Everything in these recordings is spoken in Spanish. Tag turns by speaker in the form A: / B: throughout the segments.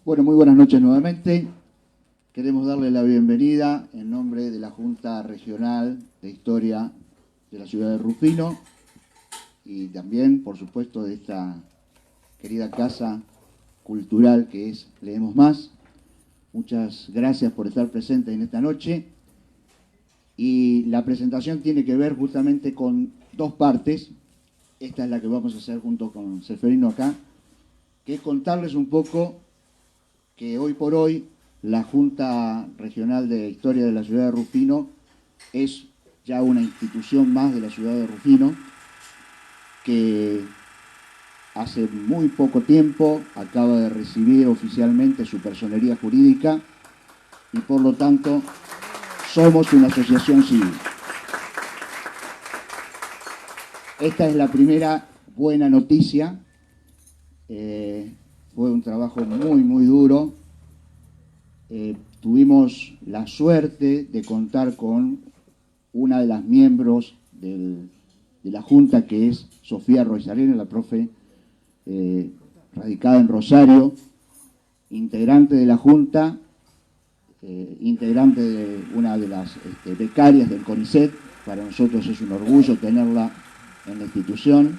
A: Bueno, muy buenas noches nuevamente. Queremos darle la bienvenida en nombre de la Junta Regional de Historia de la ciudad de Rufino y también, por supuesto, de esta querida casa cultural que es Leemos Más. Muchas gracias por estar presentes en esta noche. Y la presentación tiene que ver justamente con dos partes. Esta es la que vamos a hacer junto con Seferino acá, que es contarles un poco que hoy por hoy la Junta Regional de Historia de la ciudad de Rufino es ya una institución más de la ciudad de Rufino, que hace muy poco tiempo acaba de recibir oficialmente su personería jurídica y por lo tanto somos una asociación civil. Esta es la primera buena noticia. Fue un trabajo muy duro. Tuvimos la suerte de contar con una de las miembros de la Junta, que es Sofía Roizarena, la profe radicada en Rosario, integrante de la Junta, integrante de una de las becarias del CONICET. Para nosotros es un orgullo tenerla en la institución.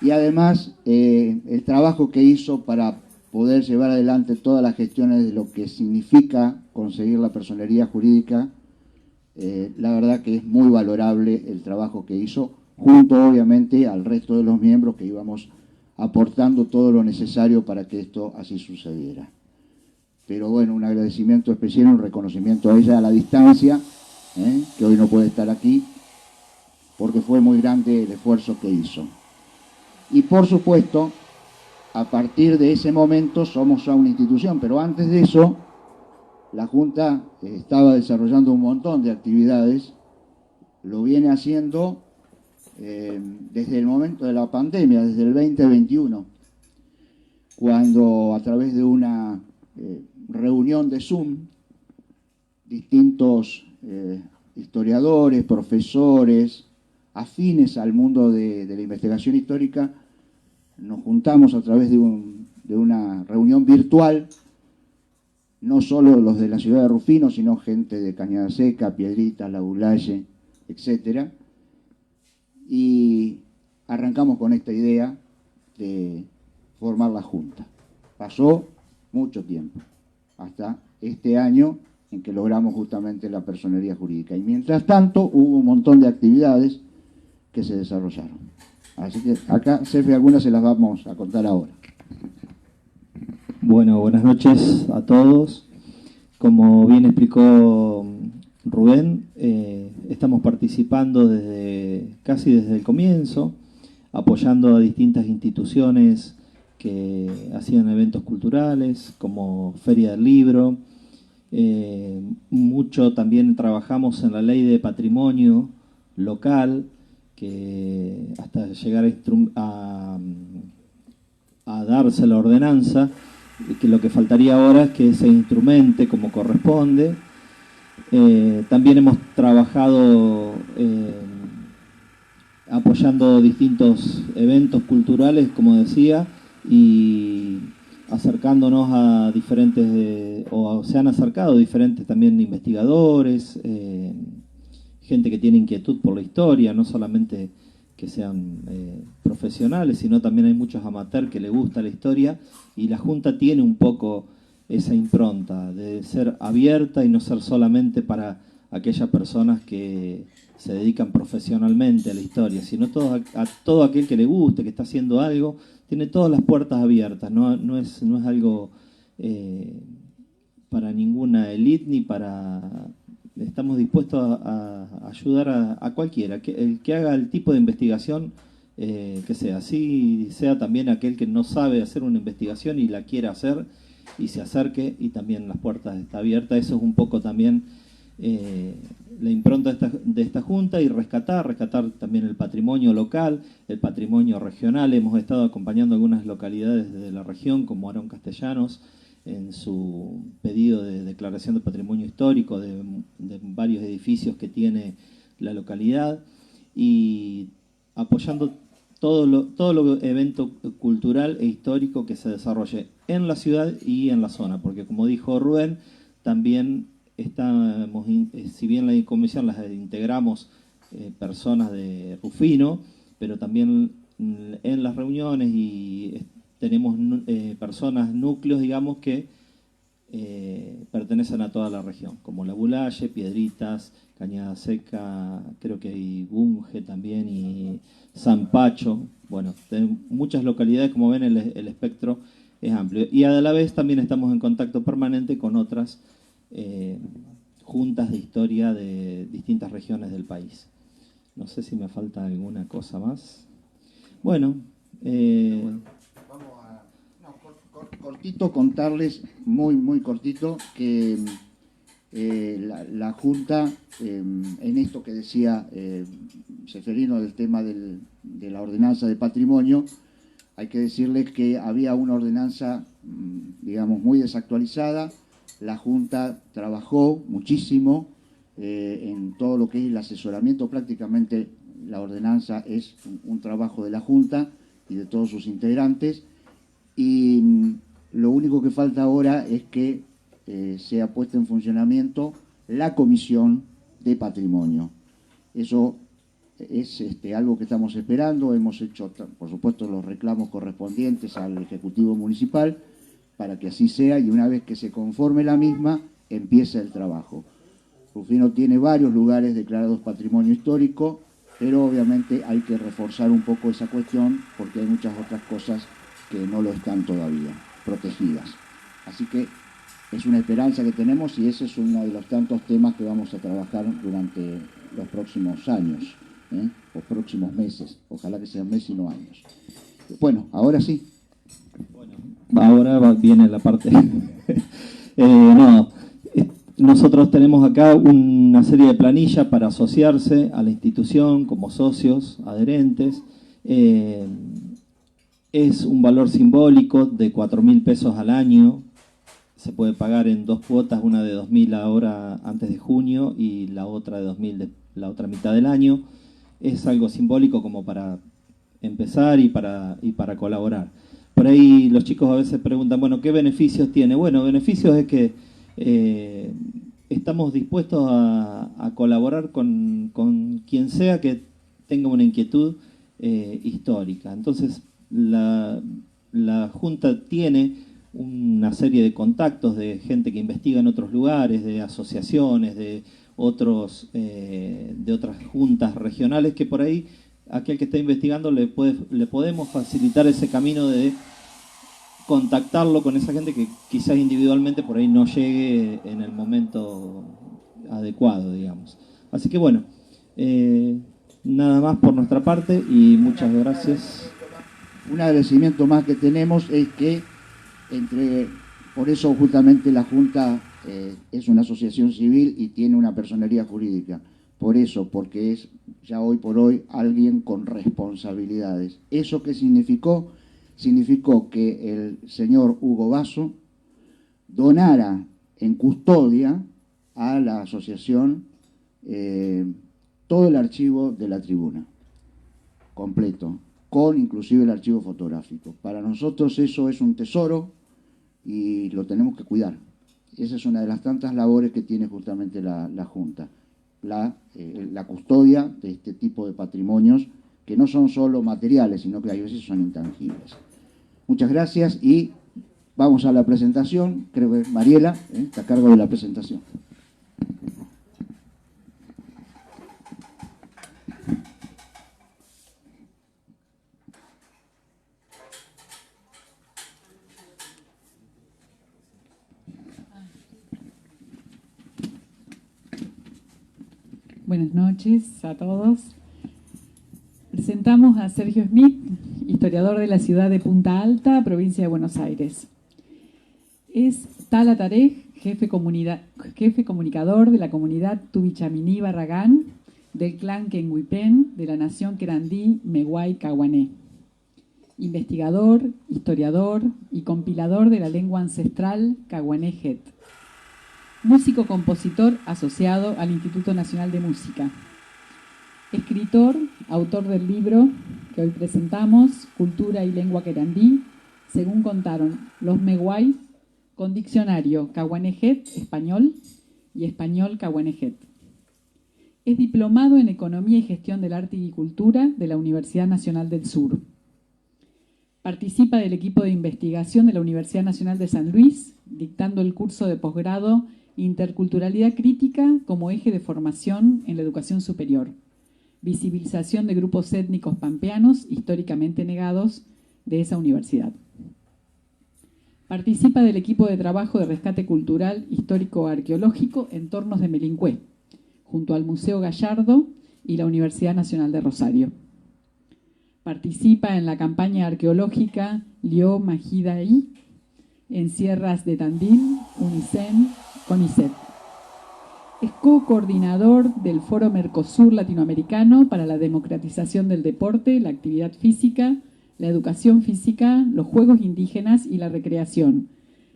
A: Y además el trabajo que hizo para poder llevar adelante todas las gestiones de lo que significa conseguir la personería jurídica, la verdad que es muy valorable el trabajo que hizo, junto obviamente al resto de los miembros que íbamos aportando todo lo necesario para que esto así sucediera. Pero bueno, un agradecimiento especial, un reconocimiento a ella a la distancia, que hoy no puede estar aquí, porque fue muy grande el esfuerzo que hizo. Y por supuesto, a partir de ese momento somos ya una institución, pero antes de eso, la Junta estaba desarrollando un montón de actividades, lo viene haciendo desde el momento de la pandemia, desde el 2021, cuando a través de una reunión de Zoom, distintos historiadores, profesores, afines al mundo de la investigación histórica, nos juntamos a través de una reunión virtual, no solo los de la ciudad de Rufino, sino gente de Cañada Seca, Piedritas, La Bulaye, etc. Y arrancamos con esta idea de formar la Junta. Pasó mucho tiempo, hasta este año en que logramos justamente la personería jurídica. Y mientras tanto hubo un montón de actividades que se desarrollaron. Así que acá, Cefe, algunas se las vamos a contar ahora.
B: Bueno, buenas noches a todos. Como bien explicó Rubén, estamos participando casi desde el comienzo, apoyando a distintas instituciones que hacían eventos culturales, como Feria del Libro. Mucho también trabajamos en la ley de patrimonio local, que hasta llegar a darse la ordenanza, que lo que faltaría ahora es que se instrumente como corresponde. También hemos trabajado apoyando distintos eventos culturales, como decía, y acercándonos a diferentes, o se han acercado diferentes también investigadores, gente que tiene inquietud por la historia, no solamente que sean profesionales, sino también hay muchos amateurs que les gusta la historia, y la Junta tiene un poco esa impronta de ser abierta y no ser solamente para aquellas personas que se dedican profesionalmente a la historia, sino a todo aquel que le guste, que está haciendo algo, tiene todas las puertas abiertas, no es algo para ninguna élite ni para... Estamos dispuestos a ayudar a cualquiera, el que haga el tipo de investigación que sea. Así sea también aquel que no sabe hacer una investigación y la quiera hacer y se acerque, y también las puertas están abiertas. Eso es un poco también la impronta de esta Junta, y rescatar también el patrimonio local, el patrimonio regional. Hemos estado acompañando algunas localidades de la región, como Arón Castellanos, en su pedido de declaración de patrimonio histórico de varios edificios que tiene la localidad, y apoyando todo lo evento cultural e histórico que se desarrolle en la ciudad y en la zona, porque como dijo Rubén, también estamos, si bien la comisión las integramos personas de Rufino, pero también en las reuniones y tenemos personas, núcleos, digamos, que pertenecen a toda la región, como La Bulaye, Piedritas, Cañada Seca, creo que hay Bunge también y San Pacho. Bueno, muchas localidades, como ven, el espectro es amplio. Y a la vez también estamos en contacto permanente con otras juntas de historia de distintas regiones del país. No sé si me falta alguna cosa más. Bueno,
A: vamos a cortito contarles, muy cortito, que la Junta, en esto que decía Seferino del tema de la ordenanza de patrimonio, hay que decirles que había una ordenanza, digamos, muy desactualizada. La Junta trabajó muchísimo en todo lo que es el asesoramiento. Prácticamente la ordenanza es un trabajo de la Junta y de todos sus integrantes. Y lo único que falta ahora es que sea puesta en funcionamiento la Comisión de Patrimonio. Eso es algo que estamos esperando. Hemos hecho, por supuesto, los reclamos correspondientes al Ejecutivo Municipal para que así sea, y una vez que se conforme la misma, empieza el trabajo. Rufino tiene varios lugares declarados Patrimonio Histórico, pero obviamente hay que reforzar un poco esa cuestión porque hay muchas otras cosas que no lo están todavía protegidas. Así que es una esperanza que tenemos y ese es uno de los tantos temas que vamos a trabajar durante los próximos años, o próximos meses. Ojalá que sean meses y no años. Bueno, ahora sí.
B: Bueno, ahora viene la parte... nosotros tenemos acá una serie de planillas para asociarse a la institución como socios, adherentes. Es un valor simbólico de 4.000 pesos al año. Se puede pagar en 2 cuotas, una de 2.000 ahora antes de junio y la otra de 2.000 la otra mitad del año. Es algo simbólico como para empezar y para colaborar. Por ahí los chicos a veces preguntan, bueno, ¿qué beneficios tiene? Bueno, beneficios es que estamos dispuestos a colaborar con quien sea que tenga una inquietud histórica. Entonces, la Junta tiene una serie de contactos de gente que investiga en otros lugares, de asociaciones, de otras juntas regionales, que por ahí aquel que está investigando le podemos facilitar ese camino de contactarlo con esa gente que quizás individualmente por ahí no llegue en el momento adecuado, digamos. Así que bueno, nada más por nuestra parte y muchas gracias.
A: Un agradecimiento más que tenemos es que por eso justamente la Junta es una asociación civil y tiene una personería jurídica. Por eso, porque es ya hoy por hoy alguien con responsabilidades. ¿Eso qué significó? Significó que el señor Hugo Basso donara en custodia a la asociación todo el archivo de la tribuna, completo, con inclusive el archivo fotográfico. Para nosotros eso es un tesoro y lo tenemos que cuidar. Esa es una de las tantas labores que tiene justamente la Junta, la custodia de este tipo de patrimonios que no son solo materiales, sino que a veces son intangibles. Muchas gracias y vamos a la presentación. Creo que Mariela está a cargo de la presentación.
C: Buenas noches a todos. Presentamos a Sergio Smith, historiador de la ciudad de Punta Alta, provincia de Buenos Aires. Es Tala Tarej, jefe comunicador de la comunidad Tubichamini Barragán, del clan Kenguipén, de la nación Querandí, Meguay, Caguané. Investigador, historiador y compilador de la lengua ancestral Caguané-Het. Músico-compositor asociado al Instituto Nacional de Música. Escritor, autor del libro que hoy presentamos, Cultura y Lengua Querandí, según contaron los Meguay, con diccionario Cahuanejet español y español Cahuanejet. Es diplomado en Economía y Gestión del Arte y Cultura de la Universidad Nacional del Sur. Participa del equipo de investigación de la Universidad Nacional de San Luis, dictando el curso de posgrado Interculturalidad Crítica como eje de formación en la educación superior. Visibilización de grupos étnicos pampeanos históricamente negados de esa universidad. Participa del equipo de trabajo de rescate cultural histórico-arqueológico Entornos de Melincué, junto al Museo Gallardo y la Universidad Nacional de Rosario. Participa en la campaña arqueológica Lió Majidaí en Sierras de Tandil, Unicen, CONICET. Es co-coordinador del Foro Mercosur Latinoamericano para la democratización del deporte, la actividad física, la educación física, los juegos indígenas y la recreación,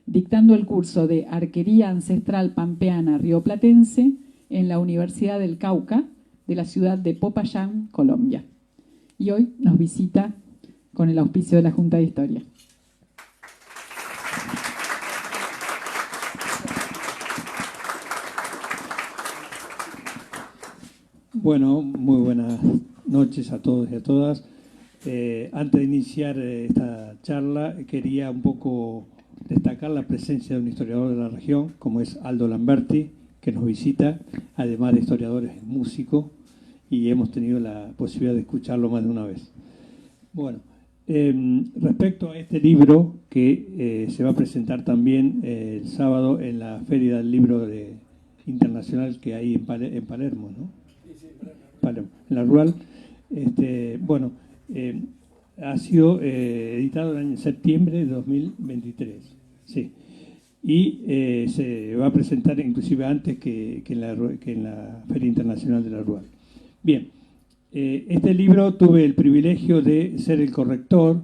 C: dictando el curso de Arquería Ancestral Pampeana Rioplatense en la Universidad del Cauca de la ciudad de Popayán, Colombia. Y hoy nos visita con el auspicio de la Junta de Historia.
D: Bueno, muy buenas noches a todos y a todas. Antes de iniciar esta charla, quería un poco destacar la presencia de un historiador de la región, como es Aldo Lamberti, que nos visita, además de historiadores, es músico, y hemos tenido la posibilidad de escucharlo más de una vez. Bueno, respecto a este libro, que se va a presentar también el sábado en la Feria del Libro Internacional que hay en Palermo, ¿no? Palermo, en la Rural. Ha sido editado en septiembre de 2023, sí. Y se va a presentar inclusive antes que en la Feria Internacional de la Rural. Bien, este libro tuve el privilegio de ser el corrector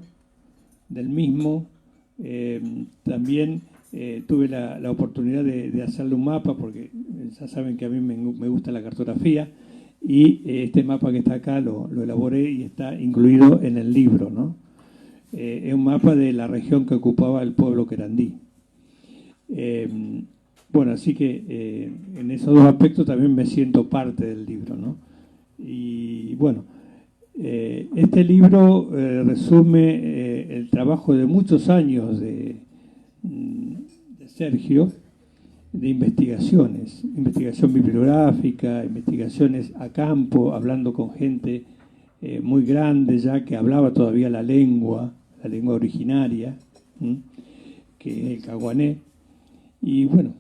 D: del mismo. También tuve la oportunidad de hacerle un mapa, porque ya saben que a mí me gusta la cartografía, y este mapa que está acá lo elaboré y está incluido en el libro, ¿no? Es un mapa de la región que ocupaba el pueblo querandí. Bueno, así que en esos dos aspectos también me siento parte del libro, ¿no? Y bueno, este libro resume el trabajo de muchos años de Sergio, de investigación bibliográfica, investigaciones a campo, hablando con gente muy grande ya que hablaba todavía la lengua originaria, que es el caguané. Y bueno,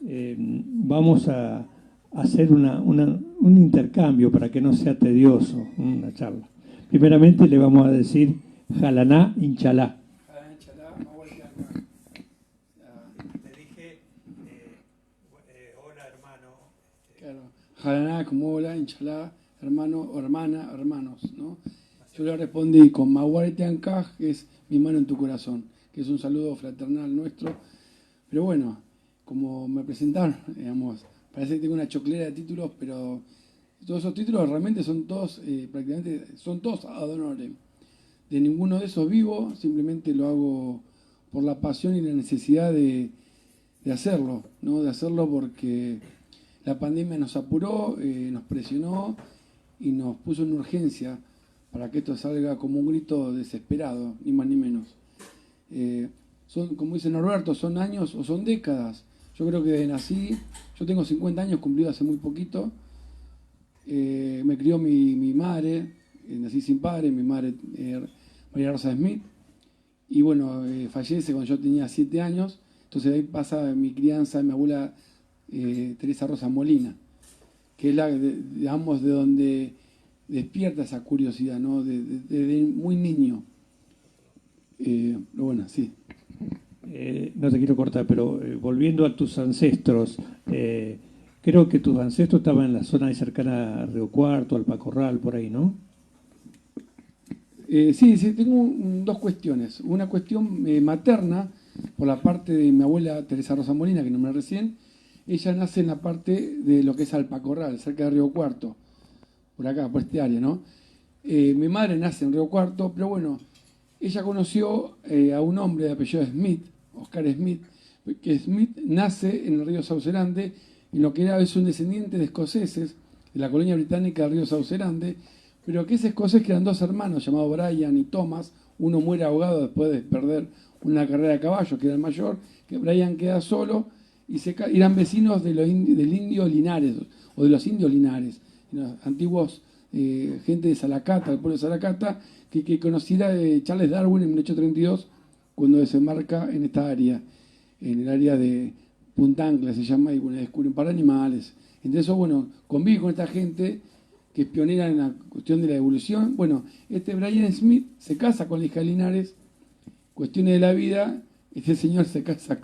D: vamos a hacer un intercambio para que no sea tedioso una charla. Primeramente le vamos a decir Jalaná Inchalá.
E: Jalaná como hola, Inchalá, hermano o hermana, hermanos, ¿no? Yo le respondí con Mahuaretiancaj, que es mi mano en tu corazón, que es un saludo fraternal nuestro. Pero bueno, como me presentaron, digamos, parece que tengo una choclera de títulos, pero todos esos títulos realmente son todos, prácticamente, son todos ad honorem. De ninguno de esos vivo, simplemente lo hago por la pasión y la necesidad de hacerlo, ¿no? De hacerlo porque la pandemia nos apuró, nos presionó y nos puso en urgencia para que esto salga como un grito desesperado, ni más ni menos. Son, como dice Norberto, son años o son décadas. Yo creo que desde nací, yo tengo 50 años cumplido hace muy poquito. Me crió mi madre, nací sin padre, mi madre María Rosa Smith. Y bueno, fallece cuando yo tenía 7 años. Entonces de ahí pasa mi crianza de mi abuela Teresa Rosa Molina, que es digamos, de donde despierta esa curiosidad, ¿no? Desde muy niño. Pero bueno, sí.
D: No te quiero cortar, pero volviendo a tus ancestros, creo que tus ancestros estaban en la zona cercana a Río Cuarto, Alpacorral, por ahí, ¿no?
E: Sí, tengo dos cuestiones. Una cuestión materna, por la parte de mi abuela Teresa Rosa Molina, que nombré recién. Ella nace en la parte de lo que es Alpacorral, cerca de Río Cuarto, por acá, por este área, ¿no? Mi madre nace en Río Cuarto, pero bueno, ella conoció a un hombre de apellido Smith, Oscar Smith, que Smith nace en el río Saucerande, en lo que era es un descendiente de escoceses de la colonia británica del río Saucerande, pero que ese escocés, que eran dos hermanos llamados Brian y Thomas, uno muere ahogado después de perder una carrera de caballo, que era el mayor, que Brian queda solo, y eran vecinos del indio Linares, o de los indios Linares, los antiguos gente de Salacata, del pueblo de Salacata, que conociera Charles Darwin en 1832, cuando desembarca en esta área, en el área de Punta Ancla se llama, y bueno, descubre un par de animales. Entonces, bueno, convive con esta gente que es pionera en la cuestión de la evolución. Bueno, este Brian Smith se casa con la hija de Linares, cuestiones de la vida, este señor se casa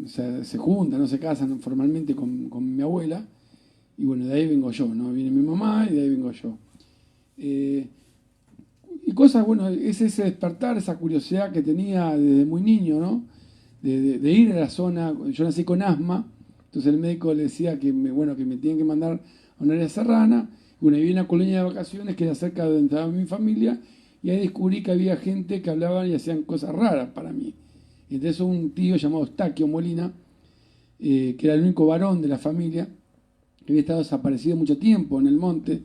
E: se junta, no se casan formalmente con mi abuela, y bueno, de ahí vengo yo, ¿no? Viene mi mamá y de ahí vengo yo. Y cosas, bueno, es ese despertar, esa curiosidad que tenía desde muy niño, ¿no? De ir a la zona. Yo nací con asma, entonces el médico le decía que me tienen que mandar a una área serrana. Bueno, había una colonia de vacaciones que era cerca de donde estaba mi familia, y ahí descubrí que había gente que hablaban y hacían cosas raras para mí. Y entonces un tío llamado Eustaquio Molina, que era el único varón de la familia, que había estado desaparecido mucho tiempo en el monte,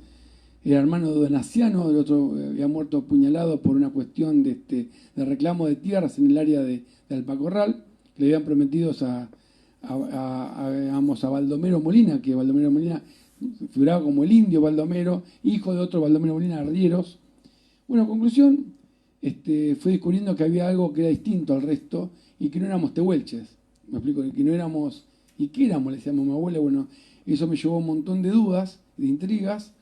E: era hermano de Donaciano, el otro había muerto apuñalado por una cuestión de reclamo de tierras en el área de Alpacorral, que le habían prometido a Baldomero Molina, que Baldomero Molina figuraba como el indio Baldomero, hijo de otro Baldomero Molina, Arrieros. Bueno, conclusión, fue descubriendo que había algo que era distinto al resto y que no éramos tehuelches. Me explico, que no éramos, y qué éramos, le decíamos a mi abuela. Bueno, eso me llevó a un montón de dudas, de intrigas,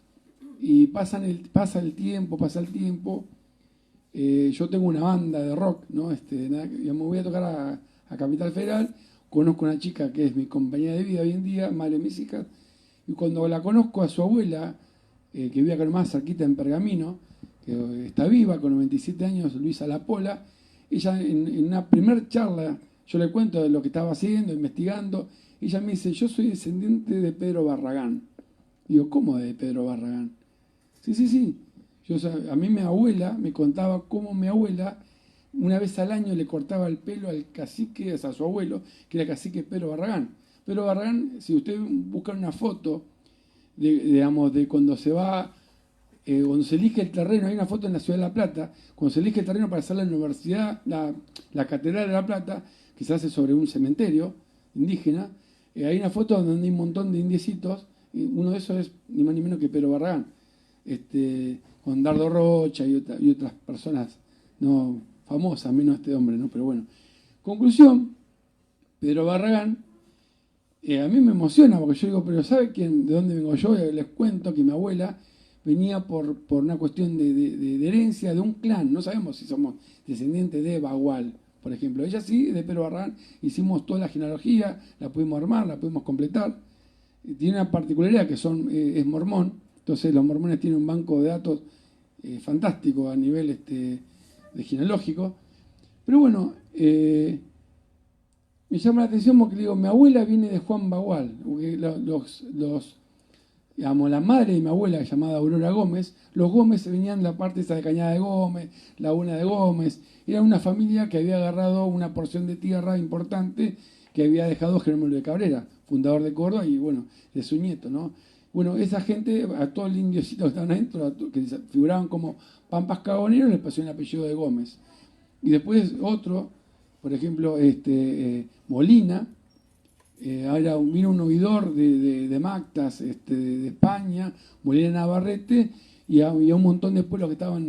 E: y pasa el tiempo. Yo tengo una banda de rock, ¿no? Me voy a tocar a Capital Federal, conozco a una chica que es mi compañera de vida hoy en día, madre de mis hijas, y cuando la conozco a su abuela, que vive acá nomás cerquita en Pergamino, que está viva con 97 años, Luisa Lapola, ella en una primer charla, yo le cuento de lo que estaba haciendo, investigando, ella me dice: yo soy descendiente de Pedro Barragán. Digo, ¿cómo de Pedro Barragán? Sí. A mí mi abuela me contaba cómo mi abuela una vez al año le cortaba el pelo al cacique, a su abuelo, que era cacique Pedro Barragán. Pedro Barragán, si usted busca una foto de cuando se va, cuando se elige el terreno, hay una foto en la ciudad de La Plata, cuando se elige el terreno para hacer la universidad, la Catedral de La Plata, que se hace sobre un cementerio indígena, hay una foto donde hay un montón de indiecitos, y uno de esos es ni más ni menos que Pedro Barragán, con Dardo Rocha y otras personas no famosas, menos este hombre, ¿no? Pero bueno, conclusión, Pedro Barragán, a mí me emociona, porque yo digo, pero ¿sabe de dónde vengo yo? Les cuento que mi abuela venía por una cuestión de herencia de un clan, no sabemos si somos descendientes de Bagual, por ejemplo. Ella sí, de Pedro Barragán, hicimos toda la genealogía, la pudimos armar, la pudimos completar. Tiene una particularidad que es mormón, entonces los mormones tienen un banco de datos fantástico a nivel de genealógico. Pero bueno, me llama la atención porque digo, mi abuela viene de Juan Bagual, porque digamos, la madre de mi abuela, llamada Aurora Gómez, los Gómez venían de la parte esa de Cañada de Gómez, Laguna de Gómez. Era una familia que había agarrado una porción de tierra importante que había dejado Jerónimo de Cabrera, fundador de Córdoba, y bueno, de su nieto, ¿no? Bueno, esa gente, a todos los indiocitos que estaban adentro, que figuraban como Pampas Cagoneros, les pasó el apellido de Gómez. Y después otro, por ejemplo, Molina, ahora vino un oidor de Mactas, de España, Molina Navarrete, y había un montón de pueblos que estaban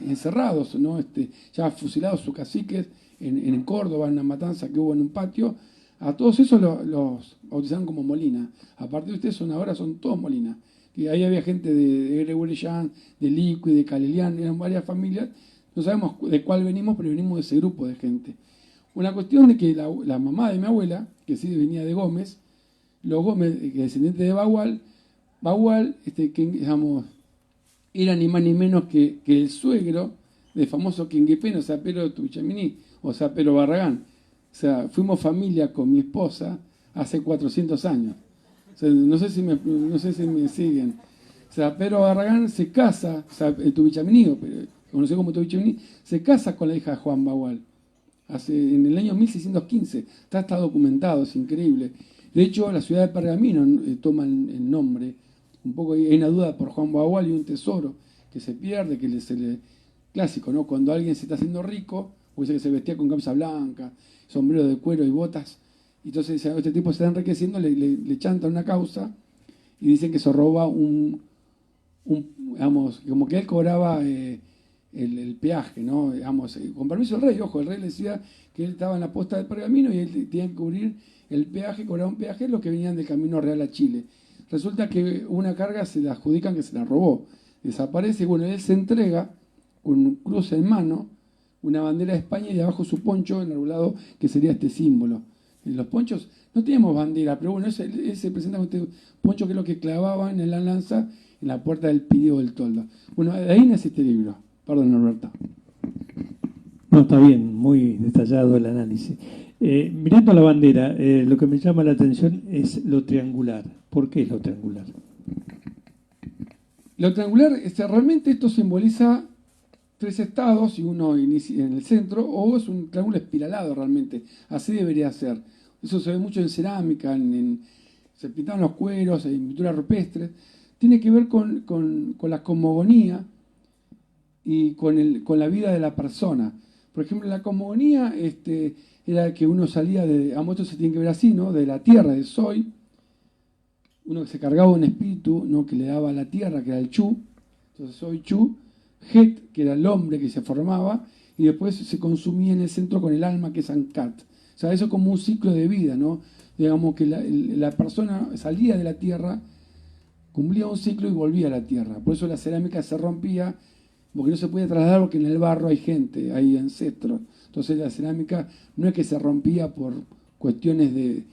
E: encerrados, ¿no? Ya fusilados sus caciques en Córdoba, en una matanza que hubo en un patio. A todos esos los bautizaron como Molina. A partir de ustedes ahora son todos Molina. Y ahí había gente de Gregorian, de Liqui, de Calelian, eran varias familias. No sabemos de cuál venimos, pero venimos de ese grupo de gente. Una cuestión de que la mamá de mi abuela, que sí venía de Gómez, los Gómez, que descendiente de Bagual, digamos, era ni más ni menos que el suegro del famoso Quinguepeno, o sea, Pedro Tuchaminí, o sea, Pedro Barragán. O sea, fuimos familia con mi esposa hace 400 años. O sea, no sé si me siguen. O sea, Pedro Barragán se casa, o sea, el Tubichamínigo, conocido como Tubichamínigo, se casa con la hija de Juan Bagual. En el año 1615. Está documentado, es increíble. De hecho, la ciudad de Pergamino toma el nombre. Un poco hay una duda por Juan Bagual y un tesoro que se pierde, clásico, ¿no? Cuando alguien se está haciendo rico, puede ser que se vestía con camisa blanca, sombrero de cuero y botas, y entonces este tipo se está enriqueciendo, le chantan una causa y dicen que se roba digamos, como que él cobraba el peaje, ¿no? Digamos, con permiso del rey, ojo, el rey le decía que él estaba en la posta de Pergamino y él tenía que cubrir el peaje, cobraba un peaje los que venían del camino real a Chile. Resulta que una carga se la adjudican que se la robó, desaparece, bueno, él se entrega con un cruz en mano, una bandera de España y abajo su poncho enarbolado, que sería este símbolo. Los ponchos, no teníamos bandera, pero bueno, él se presenta con este poncho que es lo que clavaban en la lanza en la puerta del Pidio del Toldo. Bueno, de ahí nace este libro. Perdón, Norberto.
D: No, está bien, muy detallado el análisis. Mirando la bandera, lo que me llama la atención es lo triangular. ¿Por qué es lo triangular?
E: Lo triangular, realmente esto simboliza 3 estados y uno inicia en el centro, o es un triángulo espiralado realmente. Así debería ser. Eso se ve mucho en cerámica, se pintaban los cueros, en pinturas rupestres. Tiene que ver con la cosmogonía y con la vida de la persona. Por ejemplo, la cosmogonía era que uno salía esto se tiene que ver así, ¿no? De la tierra, de Soy, uno que se cargaba un espíritu, ¿no? Que le daba a la tierra, que era el Chu, entonces Soy Chu, Het, que era el hombre que se formaba, y después se consumía en el centro con el alma, que es Ankat. O sea, eso como un ciclo de vida, ¿no? Digamos que la persona salía de la tierra, cumplía un ciclo y volvía a la tierra. Por eso la cerámica se rompía, porque no se puede trasladar, porque en el barro hay gente, hay ancestros. Entonces la cerámica no es que se rompía por cuestiones de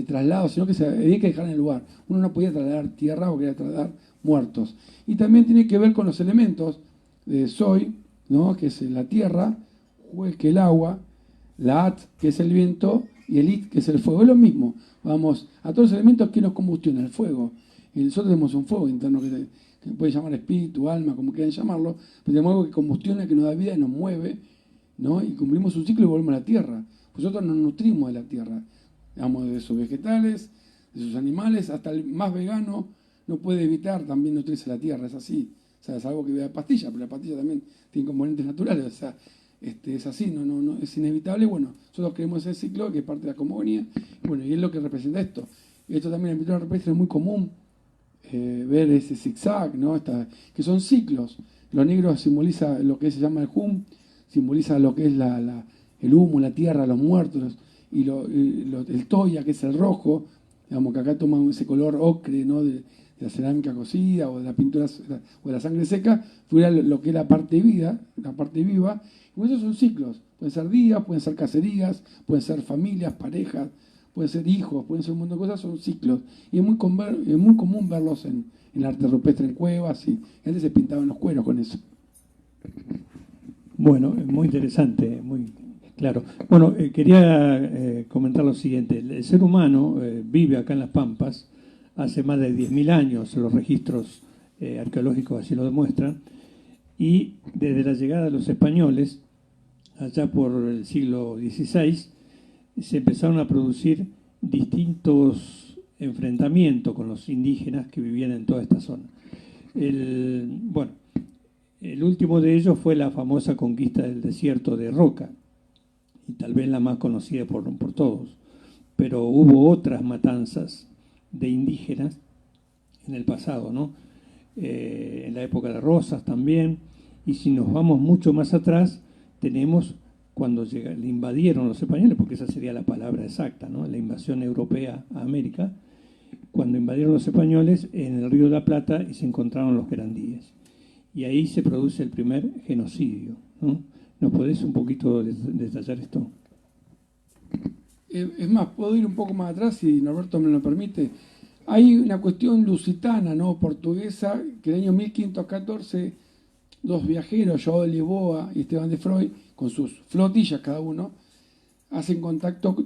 E: traslado, sino que había que dejar en el lugar. Uno no podía trasladar tierra o quería trasladar muertos. Y también tiene que ver con los elementos de Soy, ¿no? Que es la tierra, Jue, que es el agua, la At, que es el viento, y el It, que es el fuego. Es lo mismo. Vamos, a todos los elementos que nos combustiona el fuego. Y nosotros tenemos un fuego interno que puede llamar espíritu, alma, como quieran llamarlo, pero tenemos algo que combustiona, que nos da vida y nos mueve, ¿no? Y cumplimos un ciclo y volvemos a la tierra. Nosotros nos nutrimos de la tierra, digamos, de sus vegetales, de sus animales, hasta el más vegano no puede evitar también nutrirse de la tierra, es así. O sea, es algo que vea pastilla, pero la pastilla también tiene componentes naturales, o sea, es así, no, es inevitable. Bueno, nosotros creemos ese ciclo que es parte de la cosmogonía, bueno, y es lo que representa esto. Y esto también en pintura rupestre es muy común, ver ese zigzag, ¿no? Que son ciclos. Lo negro simboliza lo que se llama el hum, simboliza lo que es el humo, la tierra, los muertos, y el toya, que es el rojo, digamos que acá toman ese color ocre, ¿no? de la cerámica cocida o de la pintura o de la sangre seca, fuera lo que es la parte vida, la parte viva. Y esos son ciclos. Pueden ser días, pueden ser cacerías, pueden ser familias, parejas, pueden ser hijos, pueden ser un montón de cosas, son ciclos. Y es muy común verlos en el arte rupestre, en cuevas, y antes se pintaban los cueros con eso.
D: Bueno, muy interesante, muy claro. Bueno, quería comentar lo siguiente. El ser humano vive acá en Las Pampas hace más de 10.000 años, los registros arqueológicos así lo demuestran, y desde la llegada de los españoles, allá por el siglo XVI, se empezaron a producir distintos enfrentamientos con los indígenas que vivían en toda esta zona. El último de ellos fue la famosa conquista del desierto de Roca, y tal vez la más conocida por todos, pero hubo otras matanzas de indígenas en el pasado, ¿no? En la época de Rosas también, y si nos vamos mucho más atrás, tenemos cuando le invadieron los españoles, porque esa sería la palabra exacta, ¿no? La invasión europea a América, cuando invadieron los españoles en el Río de la Plata y se encontraron los querandíes. Y ahí se produce el primer genocidio, ¿no? ¿Nos podés un poquito detallar esto?
E: Es más, puedo ir un poco más atrás, si Norberto me lo permite. Hay una cuestión lusitana, ¿no? Portuguesa, que en el año 1514, dos viajeros, João de Lisboa y Esteban de Freud, con sus flotillas cada uno,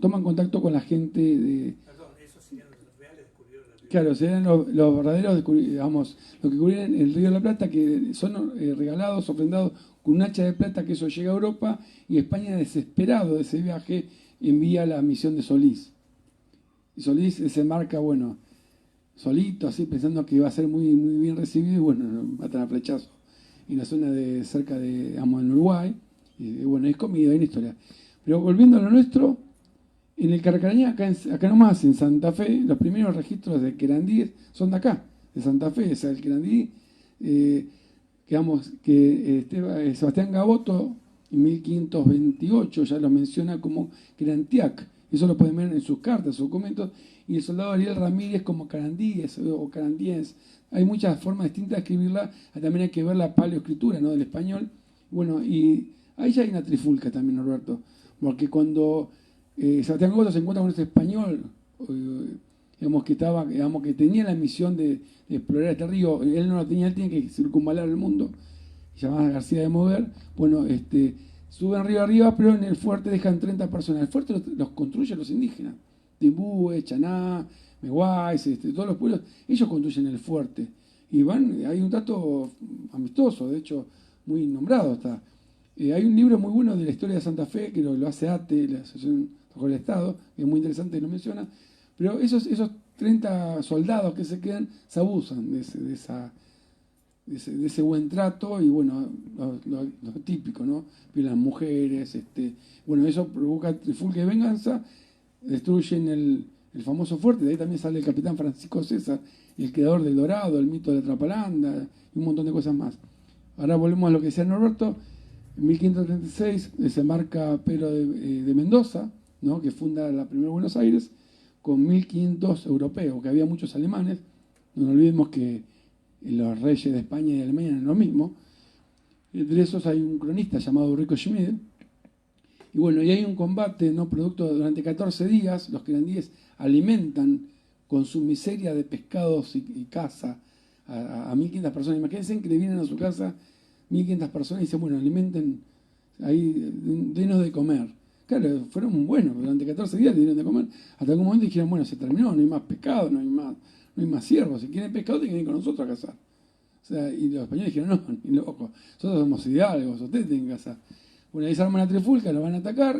E: toman contacto con la gente de...
D: Perdón, esos serían los reales descubrieron la
E: Claro, serían los verdaderos, digamos, los que cubren el Río de la Plata, que son regalados, ofrendados con un hacha de plata, que eso llega a Europa, y España, desesperado de ese viaje, envía la misión de Solís. Y Solís desembarca, bueno, solito, así, pensando que iba a ser muy, muy bien recibido, y bueno, lo matan a flechazo en la zona de cerca de, digamos, en Uruguay. Y bueno, es comida, hay una historia. Pero volviendo a lo nuestro, en el Carcarañá, acá nomás, en Santa Fe, los primeros registros de querandíes son de acá, de Santa Fe. O sea, el querandí, Sebastián Gaboto, en 1528, ya lo menciona como querantiac. Eso lo pueden ver en sus cartas, sus documentos. Y el soldado Ariel Ramírez como carandíes o carandíes. Hay muchas formas distintas de escribirla. También hay que ver la paleoescritura, ¿no?, del español. Bueno, y ahí ya hay una trifulca también, Norberto. Porque cuando Sebastián Gaboto se encuentra con este español, digamos que tenía la misión de explorar este río, él no lo tenía, él tenía que circunvalar el mundo, llamada García de Mover. Bueno, suben río arriba, pero en el fuerte dejan 30 personas. El fuerte los construyen los indígenas, Timbúes, Chaná, Meguáis, todos los pueblos, ellos construyen el fuerte. Y hay un trato amistoso, de hecho, muy nombrado está. Hay un libro muy bueno de la historia de Santa Fe, que lo hace ATE, la Asociación del Estado, que es muy interesante y lo menciona. Pero esos 30 soldados que se quedan se abusan de ese buen trato, y bueno, lo típico, ¿no? Violan mujeres, bueno, eso provoca trifulca y venganza, destruyen el famoso fuerte. De ahí también sale el capitán Francisco César, el creador del Dorado, el mito de la Trapalanda y un montón de cosas más. Ahora volvemos a lo que decía Norberto. En 1536 desembarca Pedro de Mendoza, ¿no?, que funda la primera Buenos Aires, con 1500 europeos, que había muchos alemanes. No nos olvidemos que los reyes de España y de Alemania eran lo mismo. Entre esos hay un cronista llamado Rico Schmid. Y bueno, y hay un combate, ¿no?, producto durante 14 días. Los querandíes alimentan con su miseria de pescados y caza a 1500 personas. Imagínense que le vienen a su casa 1500 personas y dicen, bueno, alimenten ahí, denos de comer. Claro, fueron buenos, durante 14 días le dieron de comer. Hasta algún momento dijeron, bueno, se terminó, no hay más pescado, no hay más ciervos. Si quieren pescado, tienen que ir con nosotros a cazar. O sea, y los españoles dijeron, no, ni loco, nosotros somos hidalgos, ustedes tienen que cazar. Bueno, ahí se arma la trifulca, lo van a atacar.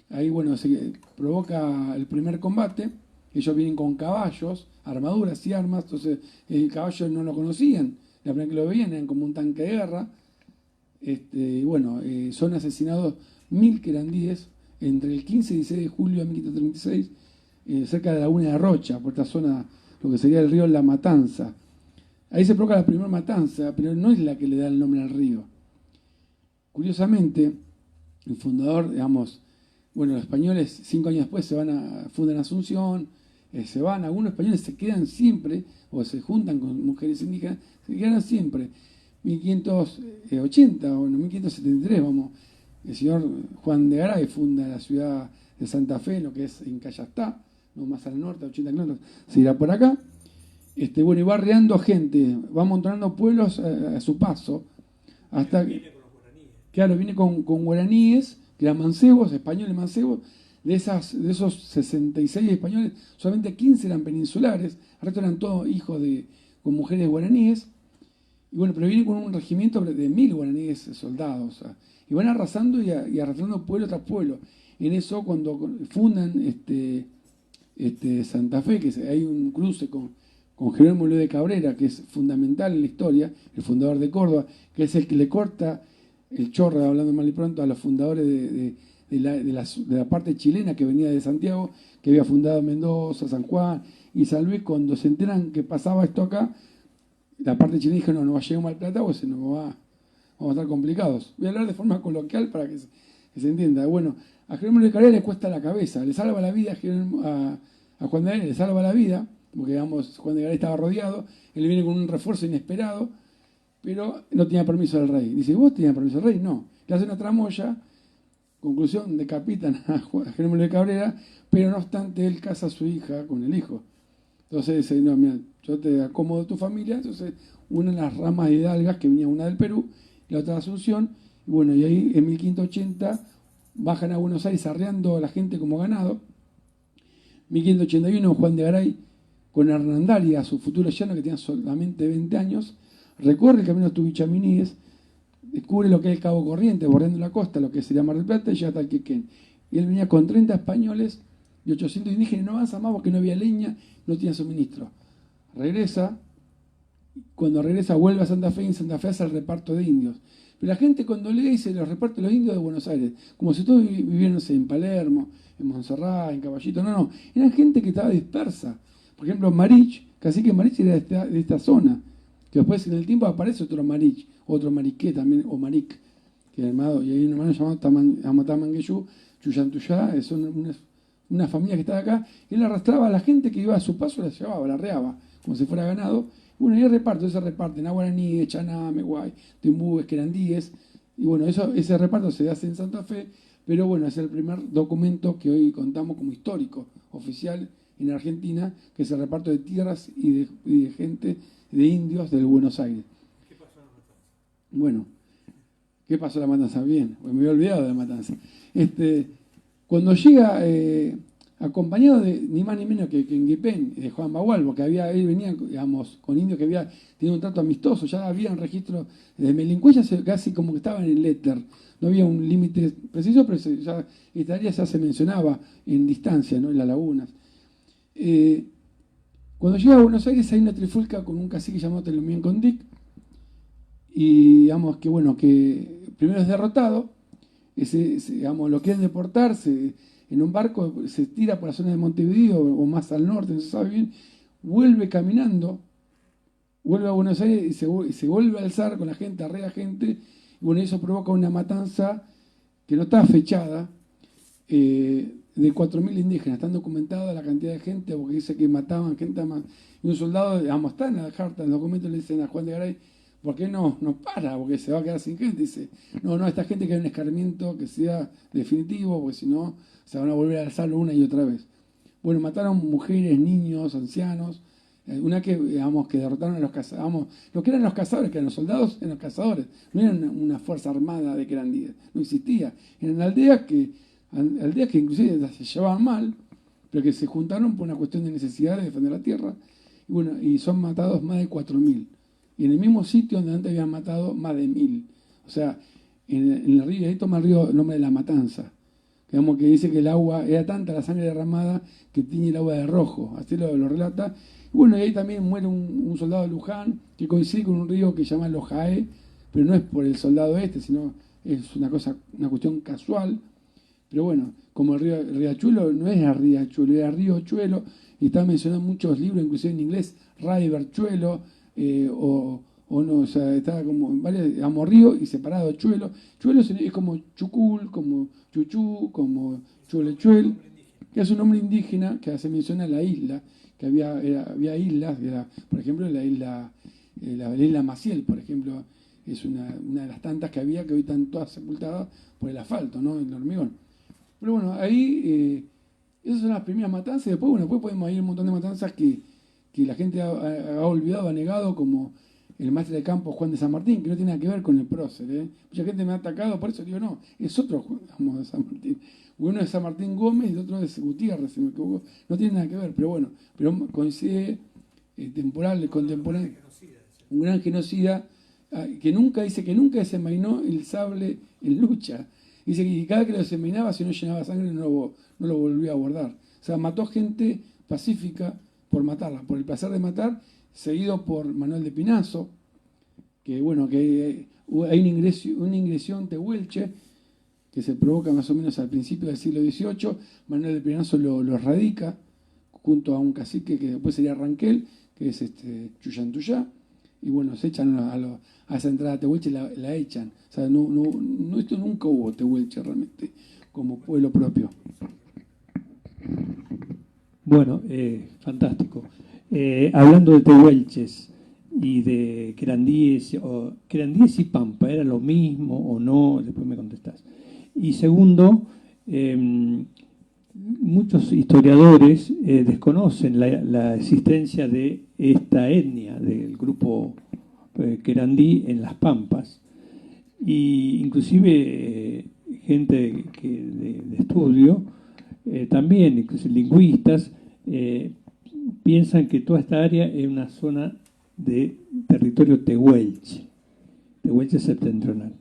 E: Ahí, bueno, se provoca el primer combate. Ellos vienen con caballos, armaduras y armas. Entonces, el caballo no lo conocían. La primera que lo veían eran como un tanque de guerra. Y bueno, son asesinados 1000 querandíes entre el 15 y 16 de julio de 1536, cerca de la Laguna de Rocha, por esta zona, lo que sería el río La Matanza. Ahí se provoca la primera matanza, pero no es la que le da el nombre al río. Curiosamente, el fundador, digamos, bueno, los españoles 5 años después fundan Asunción, se van, algunos españoles se quedan siempre, o se juntan con mujeres indígenas, se quedan siempre. 1580, bueno, 1573, vamos, el señor Juan de Garay funda la ciudad de Santa Fe, lo que es en Callastá, no más al norte, 80 kilómetros, se irá por acá. Bueno, y va arreando gente, va amontonando pueblos a su paso, hasta que, claro, viene con guaraníes, que eran mancebos, españoles mancebos. De esos 66 españoles, solamente 15 eran peninsulares, el resto eran todos hijos con mujeres guaraníes. Y bueno, pero viene con un regimiento de 1000 guaraníes soldados, y van arrasando y arrastrando pueblo tras pueblo. En eso, cuando fundan Santa Fe, que hay un cruce con Jerónimo Luis de Cabrera, que es fundamental en la historia, el fundador de Córdoba, que es el que le corta el chorro, hablando mal y pronto, a los fundadores de la parte chilena que venía de Santiago, que había fundado Mendoza, San Juan y San Luis. Cuando se enteran que pasaba esto acá, la parte chilena dijo, no va a llegar mal plata o vamos a estar complicados. Voy a hablar de forma coloquial para que se entienda. Bueno, a Jerónimo de Cabrera le cuesta la cabeza, le salva la vida a Juan de Garay, le salva la vida, porque digamos, Juan de Garay estaba rodeado, él viene con un refuerzo inesperado, pero no tenía permiso del rey. Dice, ¿vos tenías permiso del rey? No. Le hacen una tramoya, conclusión, decapitan a Jerónimo de Cabrera, pero no obstante él casa a su hija con el hijo. Entonces dice, no, mira, yo te acomodo tu familia. Entonces una de las ramas de hidalgas, que venía una del Perú, y la otra de Asunción, y bueno, y ahí en 1580 bajan a Buenos Aires arreando a la gente como ganado. 1581 Juan de Garay con Hernandaria, su futuro yerno que tenía solamente 20 años, recorre el camino Tubichamíes, descubre lo que es el Cabo Corrientes, bordeando la costa, lo que sería Mar del Plata, y llega hasta el Quequén. Y él venía con 30 españoles y 800 indígenas, no avanza más porque no había leña, no tenía suministro. Regresa, cuando regresa vuelve a Santa Fe, y en Santa Fe hace el reparto de indios. Pero la gente cuando lee dice los repartos de los indios de Buenos Aires, como si todos vivieran, no sé, en Palermo, en Montserrat, en Caballito. No, eran gente que estaba dispersa. Por ejemplo, Marich, Cacique Marich era de esta zona, que después en el tiempo aparece otro Marich, otro Mariqué también, o Maric, que armado, y hay un hermano llamado Amatamangueyú, Chuyantuyá, es una familia que estaba acá, y él arrastraba a la gente que iba a su paso, la llevaba, la arreaba, como si fuera ganado. Bueno, y se reparten a guaraní, Chaná, Meguay, Timbúes, Querandíes, y bueno, ese reparto se hace en Santa Fe, pero bueno, es el primer documento que hoy contamos como histórico, oficial en Argentina, que es el reparto de tierras y de gente, de indios del Buenos Aires.
D: ¿Qué pasó en la matanza?
E: Bueno, ¿qué pasó en la matanza? Bien, pues me había olvidado de la matanza. Cuando llega, acompañado de ni más ni menos que en Guipén, de Juan Bagual, porque él venía, digamos, con indios que había tenido un trato amistoso, ya había un registro de delincuencia, casi como que estaba en el éter, no había un límite preciso, pero ya esta área ya se mencionaba en distancia, ¿no? En las lagunas. Cuando llega a Buenos Aires hay una trifulca con un cacique llamado Telomien Condic, y digamos que bueno, que primero es derrotado, digamos, lo quieren deportarse en un barco, se tira por la zona de Montevideo o más al norte, no se sabe bien, vuelve caminando, vuelve a Buenos Aires y se vuelve a alzar con la gente, arrea gente, y bueno, eso provoca una matanza que no está fechada, de 4.000 indígenas. Están documentadas la cantidad de gente, porque dice que mataban gente más. Y un soldado, digamos, está en la carta, en el documento le dicen a Juan de Garay, ¿por qué no para? Porque se va a quedar sin gente. Dice, no, esta gente que hay un escarmiento que sea definitivo, porque si no, se van a volver a alzarlo una y otra vez. Bueno, mataron mujeres, niños, ancianos. Una que, digamos, que derrotaron a los cazadores. Lo que eran los cazadores, que eran los soldados, eran los cazadores. No eran una fuerza armada de Querandíes, no existía. Eran aldeas que inclusive se llevaban mal, pero que se juntaron por una cuestión de necesidad de defender la tierra. Y bueno, y son matados más de 4.000. Y en el mismo sitio donde antes habían matado más de 1.000. O sea, en el río, ahí toma el río el nombre de la Matanza. Digamos que dice que el agua, era tanta la sangre derramada que tiñe el agua de rojo. Así lo relata. Y bueno, y ahí también muere un soldado de Luján que coincide con un río que se llama Lojaé, pero no es por el soldado sino es una cuestión casual. Pero bueno, como el riachuelo no era riachuelo, era río-chuelo, y está mencionado en muchos libros, inclusive en inglés, river-chuelo, o sea, está como en varios, digamos, río y separado chuelo. Chuelo es como chucul, como chuchú, como chuelechuel, que es un nombre indígena que hace mención a la isla, que había islas, por ejemplo, la isla Maciel, por ejemplo, es una de las tantas que había, que hoy están todas sepultadas por el asfalto, ¿no? El hormigón. Pero bueno, ahí esas son las primeras matanzas. Después podemos ir a un montón de matanzas que la gente ha olvidado, ha negado, como el maestre de campo Juan de San Martín, que no tiene nada que ver con el prócer. Mucha gente me ha atacado, por eso digo, no, es otro Juan de San Martín. Uno es San Martín Gómez y el otro es Gutiérrez, si me equivoco. No tiene nada que ver, pero bueno, coincide temporal, contemporáneo. Un gran genocida que nunca desenvainó el sable en lucha. Dice que cada que lo desenvainaba, si no llenaba sangre, no lo volvía a guardar. O sea, mató gente pacífica por matarla, por el placer de matar, seguido por Manuel de Pinazo, que bueno, que hay una ingresión tehuelche que se provoca más o menos al principio del siglo XVIII. Manuel de Pinazo lo erradica junto a un cacique que después sería Ranquel, que es Chuyantuyá. Y bueno, se echan a esa entrada tehuelche, la echan. O sea, esto nunca hubo tehuelche realmente como pueblo propio.
D: Bueno, fantástico. Hablando de tehuelches y de querandíes y pampa, ¿era lo mismo o no? Después me contestás. Y segundo, muchos historiadores desconocen la existencia de esta etnia, del grupo querandí en las Pampas, y inclusive gente de estudio, también inclusive lingüistas, piensan que toda esta área es una zona de territorio tehuelche septentrional.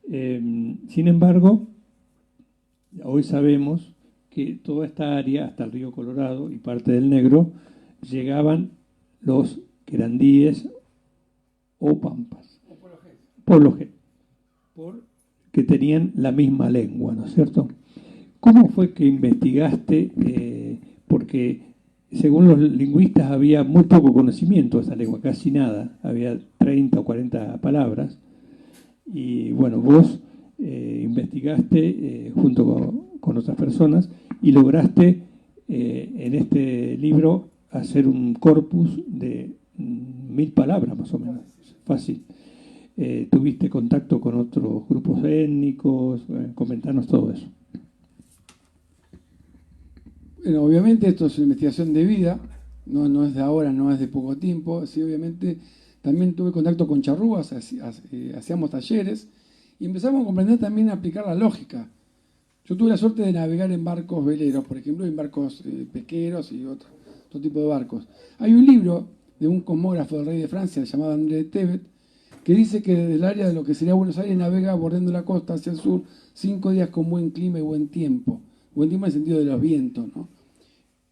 D: Sin embargo, hoy sabemos que toda esta área, hasta el río Colorado y parte del Negro, llegaban los querandíes o pampas, por lo que tenían la misma lengua, ¿no es cierto? ¿Cómo fue que investigaste? Porque según los lingüistas había muy poco conocimiento de esa lengua, casi nada, había 30 o 40 palabras, y bueno, vos investigaste junto con otras personas y lograste en este libro hacer un corpus de 1000 palabras más o menos, fácil. ¿Tuviste contacto con otros grupos étnicos? Comentanos todo eso.
E: Bueno, obviamente esto es una investigación de vida, no es de ahora, no es de poco tiempo. Sí, obviamente también tuve contacto con charrúas, hacíamos talleres y empezamos a comprender también a aplicar la lógica. Yo tuve la suerte de navegar en barcos veleros, por ejemplo, en barcos pesqueros y otro tipo de barcos. Hay un libro de un cosmógrafo del rey de Francia llamado André de Tebet, que dice que desde el área de lo que sería Buenos Aires navega bordeando la costa hacia el sur 5 días con buen clima y buen tiempo. Buen tiempo en el sentido de los vientos, ¿no?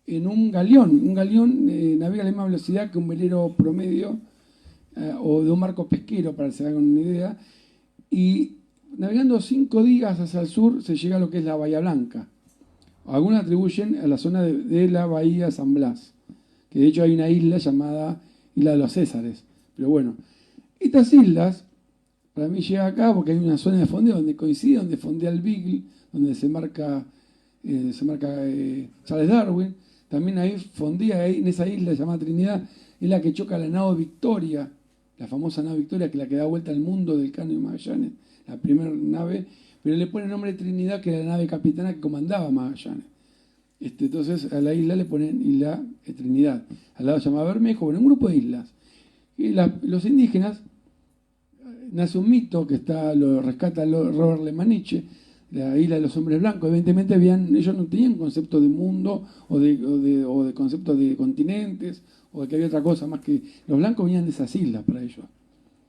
E: En un galeón navega a la misma velocidad que un velero promedio o de un barco pesquero, para que se hagan una idea, y navegando 5 días hacia el sur se llega a lo que es la Bahía Blanca. Algunos atribuyen a la zona de la Bahía San Blas, que de hecho hay una isla llamada Isla de los Césares. Pero bueno, estas islas, para mí llega acá porque hay una zona de fondeo donde coincide, donde fondea el Beagle, donde se marca Charles Darwin. También ahí fondea, ahí en esa isla llamada Trinidad, es la que choca la nave Victoria, la famosa nave Victoria, que es la que da vuelta al mundo del Cano de Magallanes, la primera nave, pero le pone el nombre de Trinidad, que era la nave capitana que comandaba Magallanes. Entonces a la isla le ponen Isla Trinidad. Al lado se llama Bermejo, bueno, un grupo de islas. Y los indígenas, nace un mito que lo rescata Robert Lemaniche, la isla de los hombres blancos. Evidentemente ellos no tenían concepto de mundo o de concepto de continentes o de que había otra cosa más que los blancos venían de esas islas para ellos.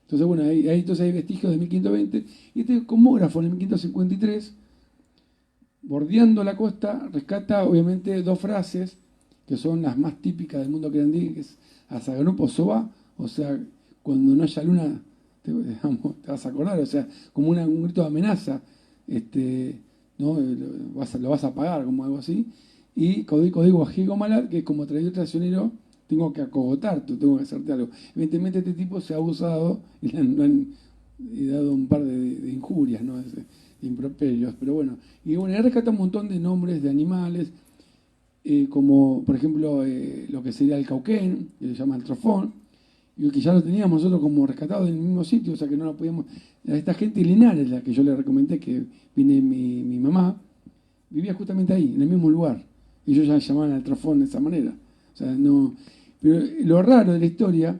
E: Entonces, bueno, entonces hay vestigios de 1520 y este cosmógrafo en el 1553, bordeando la costa, rescata obviamente 2 frases que son las más típicas del mundo querandí, que es Azaganupo Soba, o sea, cuando no haya luna te vas a acordar, o sea, como un grito de amenaza, ¿no? Lo vas a pagar, como algo así. Y código Ajigo Malar, que como traidor traicionero tengo que acogotarte, tengo que hacerte algo. Evidentemente este tipo se ha abusado y le han dado un par de injurias, ¿no? De improperios, pero bueno. Y bueno, él rescata un montón de nombres de animales, como por ejemplo lo que sería el cauquén, que se llama el trofón, y que ya lo teníamos nosotros como rescatado en el mismo sitio, o sea que no lo podíamos. Esta gente Linares, la que yo le recomendé, que viene mi mamá, vivía justamente ahí, en el mismo lugar. Y ellos ya llamaban al trofón de esa manera. O sea, no. Pero lo raro de la historia,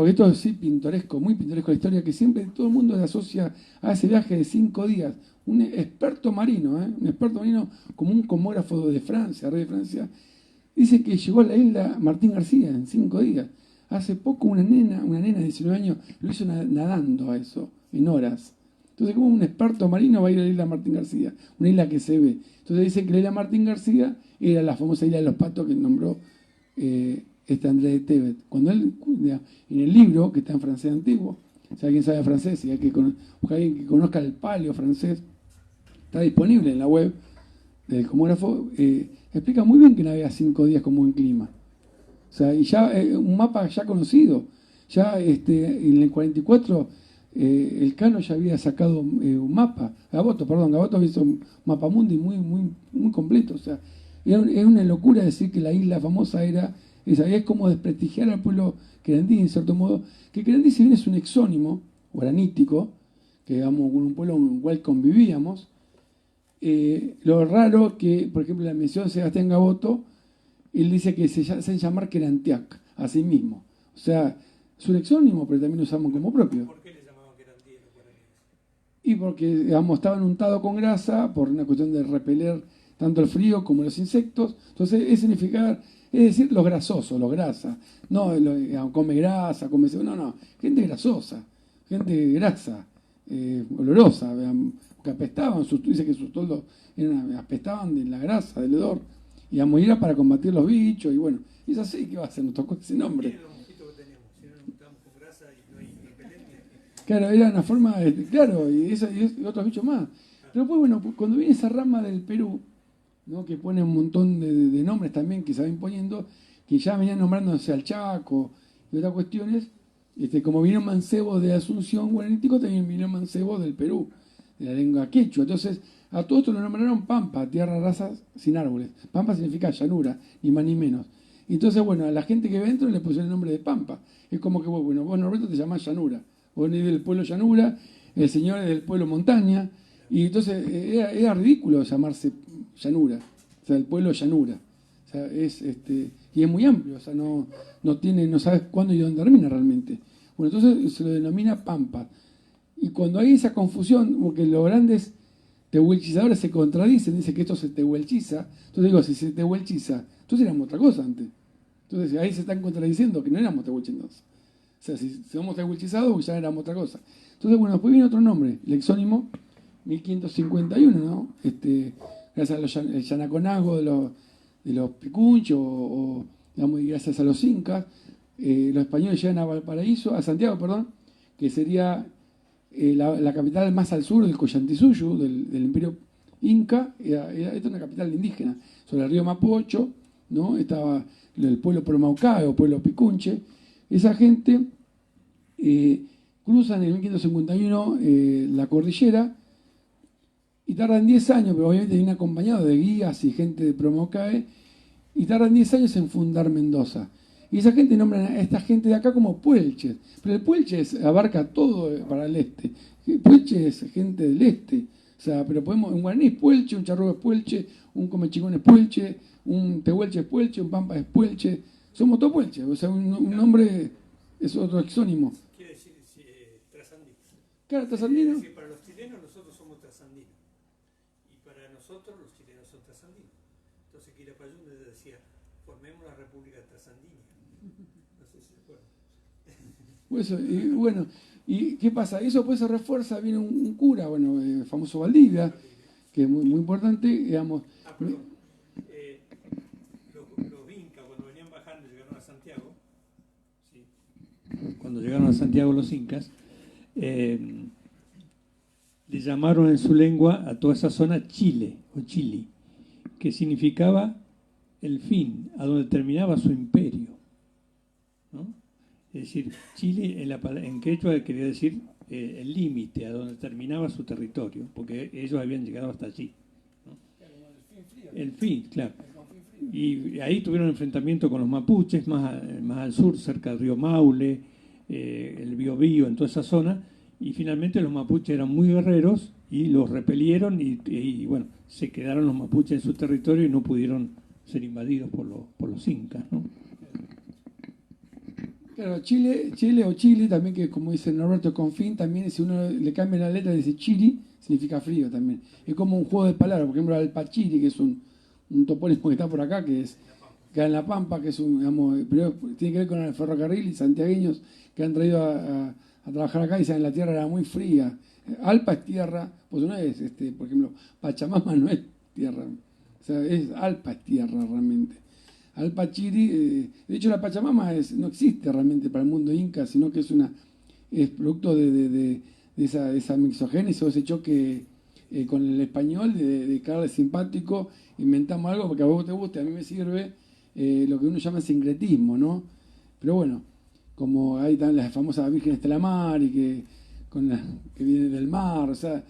E: esto es sí pintoresco, muy pintoresco la historia, que siempre todo el mundo le asocia a ese viaje de 5 días. Un experto marino, como un cosmógrafo de Francia, rey de Francia, dice que llegó a la isla Martín García en 5 días. Hace poco una nena de 19 años lo hizo nadando a eso, en horas. Entonces, como un experto marino va a ir a la isla Martín García, una isla que se ve. Entonces dicen que la isla Martín García era la famosa isla de los patos que nombró André de Tebet. Cuando él, en el libro, que está en francés antiguo, si alguien sabe francés, si hay alguien que conozca el paleo francés, está disponible en la web del cosmógrafo, explica muy bien que navega 5 días con buen clima. O sea, y ya un mapa ya conocido. Ya en el 44 el Cano ya había sacado un mapa. Gaboto hizo un mapa mundi muy completo. O sea, es una locura decir que la isla famosa era esa. Y es como desprestigiar al pueblo querandí, en cierto modo. Que querandí, si bien es un exónimo guaranítico, que digamos, con un pueblo con el cual convivíamos, lo raro que, por ejemplo, la mención de Sebastián Gaboto, él dice que se hacen llamar Querantiac, a sí mismo. O sea, es un exónimo, pero también lo usamos como propio. ¿Por qué le llamaban Querantí los guaraníes? Y porque, digamos, estaban untados con grasa por una cuestión de repeler tanto el frío como los insectos. Entonces es significar, es decir, los grasosos, los grasas. No, come grasa, no, gente grasosa, gente grasa, olorosa, que apestaban, dice que sus toldos apestaban de la grasa, del hedor, y a morir para combatir los bichos, y bueno, es así que va a ser, nos tocó ese nombre. Claro, era una forma, claro, y otros bichos más. Pero pues bueno, cuando viene esa rama del Perú, ¿no? Que pone un montón de nombres también que se van imponiendo, que ya venían nombrándose al Chaco y otras cuestiones, como vinieron mancebos de Asunción guaranítico, también vinieron mancebos del Perú, de la lengua quechua. Entonces, a todo esto lo nombraron Pampa, tierra rasa sin árboles. Pampa significa llanura, ni más ni menos. Entonces, bueno, a la gente que ve dentro le pusieron el nombre de Pampa. Es como que, bueno, vos Norberto te llamás Llanura. Vos venís del pueblo Llanura, el señor es del pueblo Montaña, y entonces era ridículo llamarse Llanura, o sea, el pueblo Llanura. O sea, y es muy amplio, o sea, no sabes cuándo y dónde termina realmente. Bueno, entonces se lo denomina Pampa. Y cuando hay esa confusión, porque los grandes tehuelchizadores se contradicen, dicen que esto se tehuelchiza, entonces digo, si se tehuelchiza, entonces éramos otra cosa antes. Entonces ahí se están contradiciendo que no éramos tehuelchizados. O sea, si somos tehuelchizados, ya éramos otra cosa. Entonces, bueno, después viene otro nombre, el exónimo 1551, ¿no? Gracias al Yanaconago de los picunchos, o digamos, y gracias a los incas, los españoles llegan a Santiago, perdón, que sería la capital más al sur del Collantisuyu, del imperio inca. Esta es una capital indígena, sobre el río Mapocho, ¿no? Estaba el pueblo Promaucae o pueblo picunche. Esa gente cruzan en 1551 la cordillera y tardan 10 años, pero obviamente vienen acompañados de guías y gente de Promaucae, y tardan 10 años en fundar Mendoza. Y esa gente nombra a esta gente de acá como puelches, pero el puelches abarca todo para el este. Puelche es gente del este, o sea, pero podemos, un guaraní es puelche, un charrúa es puelche, un comechingón es puelche, un tehuelche es puelche, un pampa es puelche, somos todos puelches, o sea, un nombre es otro exónimo.
D: Quiere decir trasandino.
E: Claro, trasandino.
D: Es decir, para los chilenos nosotros somos trasandinos, y para nosotros los chilenos son trasandinos. Entonces Quilapayún decía, formemos la República Trasandina. No sé si se acuerdan.
E: Pues y bueno, ¿y qué pasa? Eso pues se refuerza, viene un cura, bueno, el famoso Valdivia, que es muy, muy importante, digamos.
D: Perdón. Los incas, cuando venían bajando y llegaron a Santiago, ¿sí? Cuando llegaron a Santiago los incas, le llamaron en su lengua a toda esa zona Chile o Chili, que significaba el fin, a donde terminaba su imperio, ¿no? Es decir, Chile en quechua quería decir el límite, a donde terminaba su territorio, porque ellos habían llegado hasta allí, ¿no? El fin, claro. Y ahí tuvieron enfrentamiento con los mapuches, más al sur, cerca del río Maule, el Biobío, en toda esa zona, y finalmente los mapuches eran muy guerreros y los repelieron y bueno, se quedaron los mapuches en su territorio y no pudieron ser invadidos por los incas, ¿no?
E: Claro, Chile o Chile también, que como dice Norberto Confín, también si uno le cambia la letra dice Chiri, significa frío también. Es como un juego de palabras, por ejemplo, Alpachiri, que es un topónimo que está por acá, que en La Pampa, que es digamos, pero tiene que ver con el ferrocarril y santiagueños que han traído a trabajar acá y dicen la tierra era muy fría. Alpa es tierra, pues no es, por ejemplo, Pachamama no es tierra, o sea, Alpa es tierra realmente. Alpachiri, de hecho la Pachamama no existe realmente para el mundo inca, sino que es producto de esa mixogénesis o ese choque con el español, de caerle simpático, inventamos algo porque a vos te guste, a mí me sirve, lo que uno llama sincretismo, ¿no? Pero bueno, como hay también las famosas vírgenes de la mar y que vienen del mar, o sea,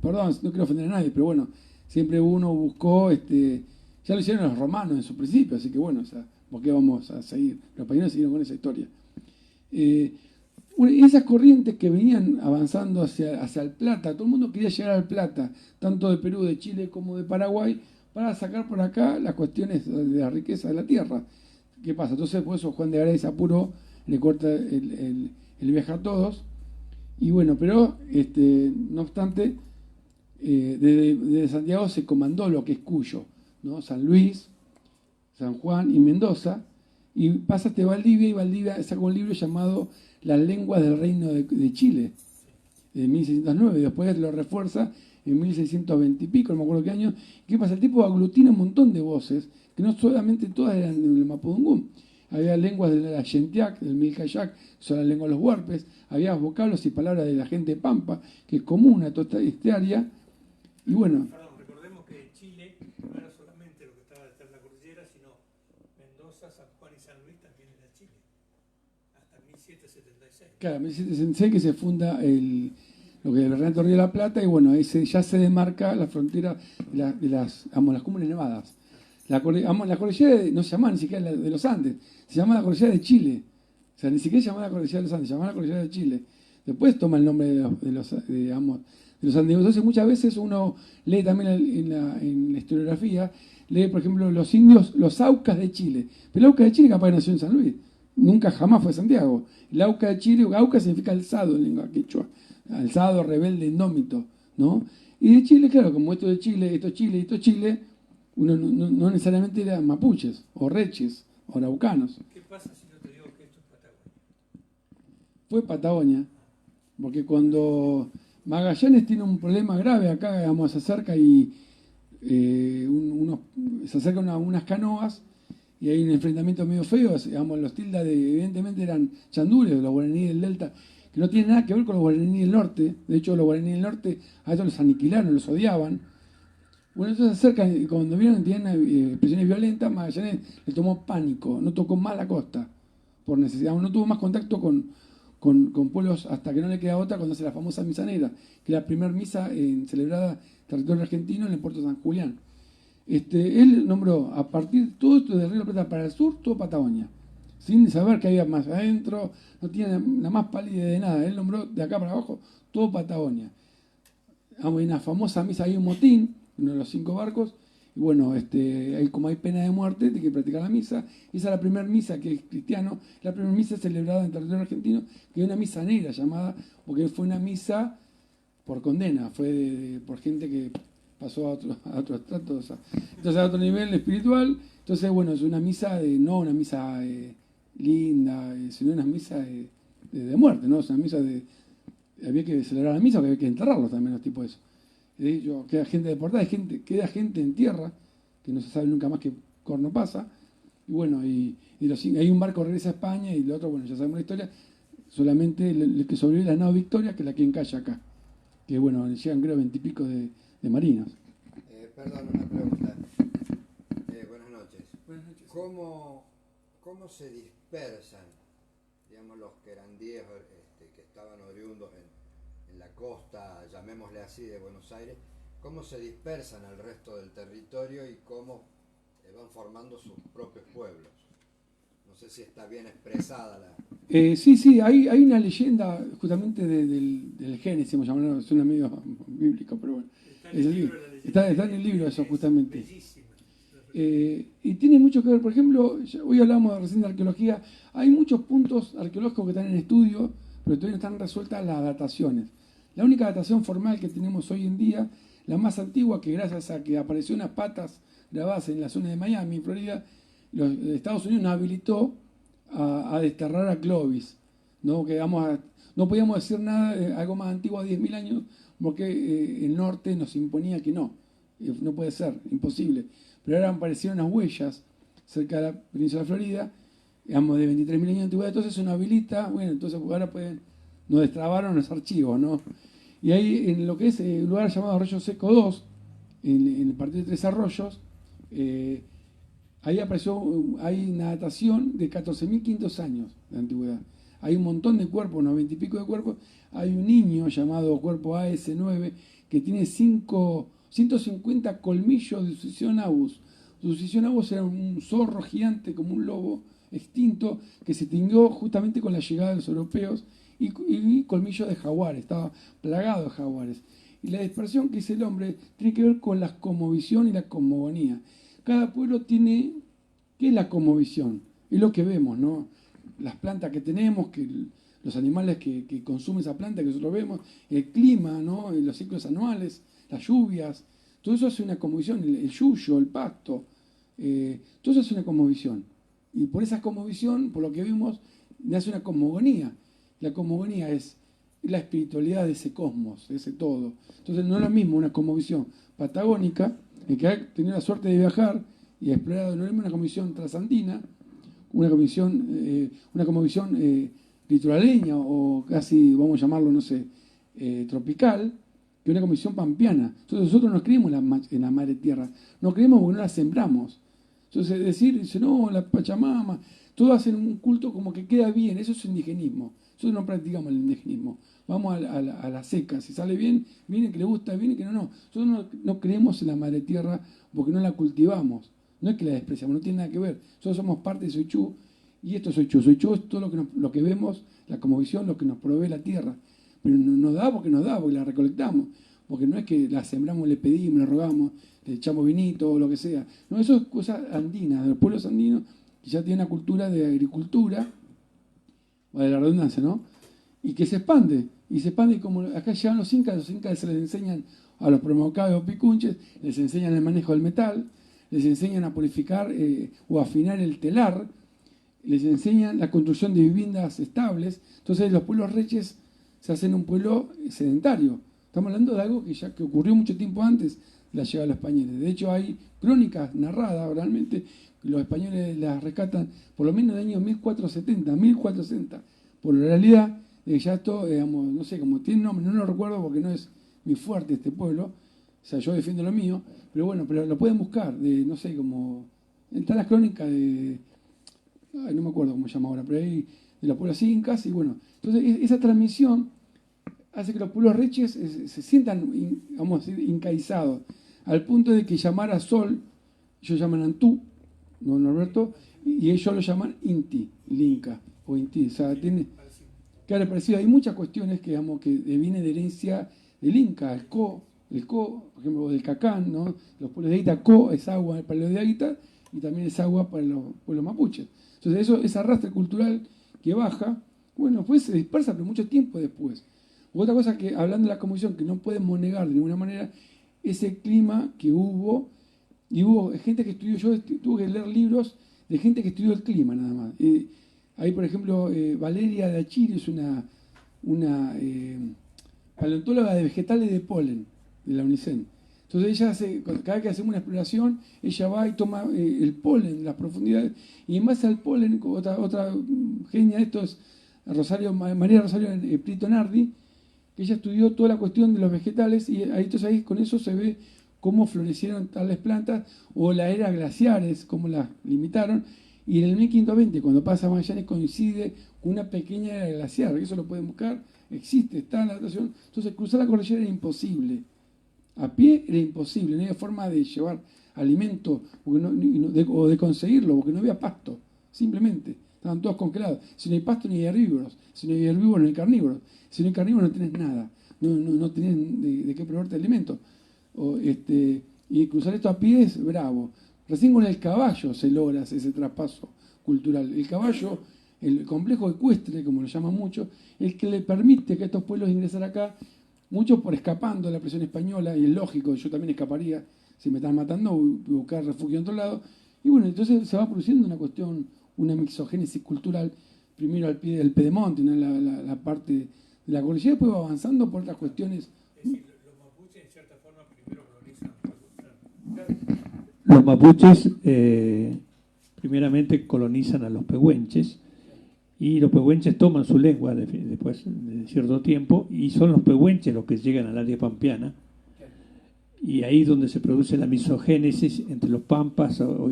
E: perdón, no quiero ofender a nadie, pero bueno, siempre uno buscó, ya lo hicieron los romanos en su principio, así que bueno, o sea, ¿por qué vamos a seguir? Los españoles siguieron con esa historia. Esas corrientes que venían avanzando hacia el Plata, todo el mundo quería llegar al Plata, tanto de Perú, de Chile como de Paraguay, para sacar por acá las cuestiones de la riqueza de la tierra. ¿Qué pasa? Entonces, por eso Juan de Garay se apuró, le corta el viaje a todos, y bueno, pero no obstante, Desde Santiago se comandó lo que es Cuyo, ¿no? San Luis, San Juan y Mendoza, y pasaste a Valdivia, y Valdivia sacó un libro llamado Las lenguas del reino de Chile, de 1609, y después lo refuerza en 1620 y pico, no me acuerdo qué año. ¿Qué pasa? El tipo aglutina un montón de voces, que no solamente todas eran del Mapudungún. Había lenguas de la Xentiac, del Milcayac, que son las lenguas de los huarpes, había vocablos y palabras de la gente pampa, que es común a toda esta área. Y bueno,
D: Perdón, recordemos que Chile no era solamente lo que estaba detrás de la cordillera, sino Mendoza, San Juan y San Luis también era Chile, hasta 1776.
E: claro, 1776 que se funda lo que es el Renato Río de la Plata, y bueno, ahí ya se demarca la frontera de las Cumbres Nevadas. La cordillera no se llama ni siquiera de los Andes, se llama la cordillera de Chile. O sea, ni siquiera se llama la cordillera de los Andes, se llama la cordillera de Chile. Después toma el nombre de los Andes. Entonces muchas veces uno lee también en la historiografía, lee por ejemplo los indios, los Aucas de Chile. Pero el Auca de Chile capaz nació en San Luis, nunca jamás fue Santiago. El Auca de Chile, Auca significa alzado en lengua quechua, alzado, rebelde, indómito, ¿no? Y de Chile, claro, como esto de Chile, esto es Chile, esto es Chile, uno no necesariamente eran mapuches, o reches, o araucanos.
D: ¿Qué pasa si yo te digo que esto es Patagonia?
E: Fue Patagonia, porque cuando Magallanes tiene un problema grave acá, digamos, se acerca y se acercan unas canoas y hay un enfrentamiento medio feo, digamos, los tildas evidentemente eran chandures, los guaraníes del delta, que no tienen nada que ver con los guaraníes del norte. De hecho, los guaraníes del norte a ellos los aniquilaron, los odiaban. Bueno, entonces se acercan y cuando vieron que tenían expresiones violentas, Magallanes le tomó pánico, no tocó más la costa por necesidad, no tuvo más contacto con pueblos hasta que no le queda otra cuando hace la famosa misa negra, que es la primera misa celebrada en territorio argentino en el puerto de San Julián. Él nombró a partir de todo esto de Río de la Plata para el sur, todo Patagonia, sin saber que había más adentro, no tiene la más pálida de nada. Él nombró de acá para abajo todo Patagonia. Hay una famosa misa, hay un motín, uno de los 5 barcos, y bueno, como hay pena de muerte, tiene que practicar la misa. Esa es la primera misa que es cristiano, la primera misa celebrada en territorio argentino, que es una misa negra llamada, porque fue una misa por condena, fue por gente que pasó a otros tratos, entonces a otro nivel espiritual. Entonces, bueno, es una misa no una misa linda, sino una misa de muerte, ¿no? Es una misa había que celebrar la misa, porque había que enterrarlos también los tipos de eso. De hecho, queda gente deportada, queda gente en tierra, que no se sabe nunca más qué corno pasa. Y bueno, hay un barco que regresa a España y el otro, bueno, ya sabemos la historia, solamente el que sobrevive es la nave Victoria, que es la que encalla acá. Que bueno, llegan creo 20 y pico de marinos.
F: Perdón, una pregunta. Buenas noches.
E: Buenas noches.
F: ¿Cómo se dispersan, digamos, los querandíes que estaban oriundos en la costa, llamémosle así, de Buenos Aires? ¿Cómo se dispersan al resto del territorio y cómo van formando sus propios pueblos? No sé si está bien expresada la...
E: Sí, hay una leyenda justamente del Génesis, suena medio bíblico, pero bueno. Está en el libro eso justamente. Y tiene mucho que ver, por ejemplo, hoy hablamos recién de arqueología, hay muchos puntos arqueológicos que están en estudio, pero todavía no están resueltas las dataciones. La única datación formal que tenemos hoy en día, la más antigua, que gracias a que apareció unas patas grabadas en la zona de Miami, Florida, los Estados Unidos nos habilitó a desterrar a Clovis, ¿no? Que no podíamos decir nada, algo más antiguo a 10.000 años, porque el norte nos imponía que no puede ser, imposible. Pero ahora aparecieron unas huellas cerca de la península de Florida, digamos, de 23.000 años de antigüedad, entonces eso nos habilita, bueno, entonces ahora nos destrabaron los archivos, ¿no? Y ahí en lo que es el lugar llamado Arroyo Seco 2, en el partido de Tres Arroyos, ahí hay una datación de 14.500 años de antigüedad. Hay un montón de cuerpos, 90 y pico de cuerpos. Hay un niño llamado cuerpo AS9 que tiene 150 colmillos de Succionabus. Succionabus era un zorro gigante como un lobo extinto que se extinguió justamente con la llegada de los europeos, y colmillos de jaguares, estaba plagado de jaguares. Y la dispersión que hizo el hombre tiene que ver con la cosmovisión y la cosmogonía. Cada pueblo tiene... ¿Qué es la cosmovisión? Es lo que vemos, ¿no? Las plantas que tenemos, los animales que consumen esa planta que nosotros vemos, el clima, ¿no? Los ciclos anuales, las lluvias, todo eso hace una cosmovisión, el yuyo, el pasto, todo eso hace una cosmovisión. Y por esa cosmovisión, por lo que vimos, nace una cosmogonía. La cosmogonía es la espiritualidad de ese cosmos, de ese todo. Entonces no es lo mismo una cosmovisión patagónica, el que ha tenido la suerte de viajar y ha explorado, no es lo mismo una cosmovisión transandina, una cosmovisión litoraleña o casi, vamos a llamarlo, no sé, tropical, que una cosmovisión pampeana. Entonces nosotros nos creemos en la madre tierra, no creemos porque no la sembramos. Entonces dice, no, la Pachamama, todos hacen un culto como que queda bien, eso es indigenismo. Nosotros no practicamos el indigenismo, vamos a la seca, si sale bien, viene que le gusta, viene que no. Nosotros no creemos en la madre tierra porque no la cultivamos, no es que la despreciamos, no tiene nada que ver. Nosotros somos parte de Soichú, y esto es Soichú. Soichú es todo lo que vemos, la cosmovisión, lo que nos provee la tierra. Pero nos da porque la recolectamos, porque no es que la sembramos, le pedimos, le rogamos, le echamos vinito o lo que sea. No, eso es cosa andina, de los pueblos andinos que ya tienen una cultura de agricultura, vale la redundancia, ¿no? Y que se expande, como acá llegan los incas se les enseñan a los promocados picunches, les enseñan el manejo del metal, les enseñan a purificar o afinar el telar, les enseñan la construcción de viviendas estables. Entonces los pueblos reches se hacen un pueblo sedentario. Estamos hablando de algo que ocurrió mucho tiempo antes de la llegada de los españoles. De hecho hay crónicas narradas realmente, que los españoles las rescatan por lo menos del año 1470, por la realidad de que ya esto, digamos, no sé, como tiene nombre, no lo recuerdo porque no es muy fuerte este pueblo, o sea, yo defiendo lo mío, pero bueno, pero lo pueden buscar, no sé, como, están las crónicas no me acuerdo cómo se llama ahora, pero ahí de los pueblos incas, y bueno, entonces esa transmisión hace que los pueblos reches se sientan, vamos a decir, incaizados, al punto de que llamar a sol, ellos llaman Antú, ¿no, Norberto? Y ellos lo llaman Inti, el Inca, o Inti, o sea, tiene, claro, parecido, hay muchas cuestiones que, digamos, que viene de herencia del Inca, el Co, por ejemplo, del Cacán, ¿no? Los pueblos de Aguita, Co es agua para los de Aguita, y también es agua para los pueblos mapuches. Entonces esa arrastre cultural que baja, bueno, pues se dispersa, pero mucho tiempo después. Otra cosa que, hablando de la cosmovisión, que no podemos negar de ninguna manera, ese clima que hubo, y hubo gente que estudió, yo tuve que leer libros de gente que estudió el clima nada más. Ahí, por ejemplo, Valeria de Achiri es una paleontóloga de vegetales de polen, de la UNICEN. Entonces ella cada vez que hacemos una exploración, ella va y toma el polen, las profundidades, y en base al polen, otra genia de esto es María Rosario Prieto Nardi, que ella estudió toda la cuestión de los vegetales, y entonces ahí con eso se ve cómo florecieron tales plantas, o la era glaciares, cómo las limitaron, y en el 1520, cuando pasa Magallanes, coincide con una pequeña era glaciar, eso lo pueden buscar, existe, está en la datación. Entonces cruzar la cordillera era imposible. A pie era imposible, no había forma de llevar alimento o de conseguirlo, porque no había pasto, simplemente. Estaban todos congelados. Si no hay pasto, ni hay herbívoros. Si no hay herbívoros, no hay carnívoros. Si no hay carnívoros, no tenés nada. No tenés de qué proveerte alimento. Y cruzar esto a pie es bravo. Recién con el caballo se logra ese traspaso cultural. El caballo, el complejo ecuestre, como lo llaman muchos, el que le permite que estos pueblos ingresar acá, muchos por escapando de la presión española, y es lógico, yo también escaparía si me están matando, buscar refugio en otro lado. Y bueno, entonces se va produciendo una cuestión, una mixogénesis cultural, primero al pie del pedemonte, ¿no? la parte de la cordillera, después va avanzando por otras cuestiones.
D: Es decir, los mapuches en cierta forma primero colonizan. Los mapuches primeramente colonizan a los pehuenches, y los pehuenches toman su lengua después de cierto tiempo, y son los pehuenches los que llegan al área pampeana, y ahí es donde se produce la misogénesis entre los pampas o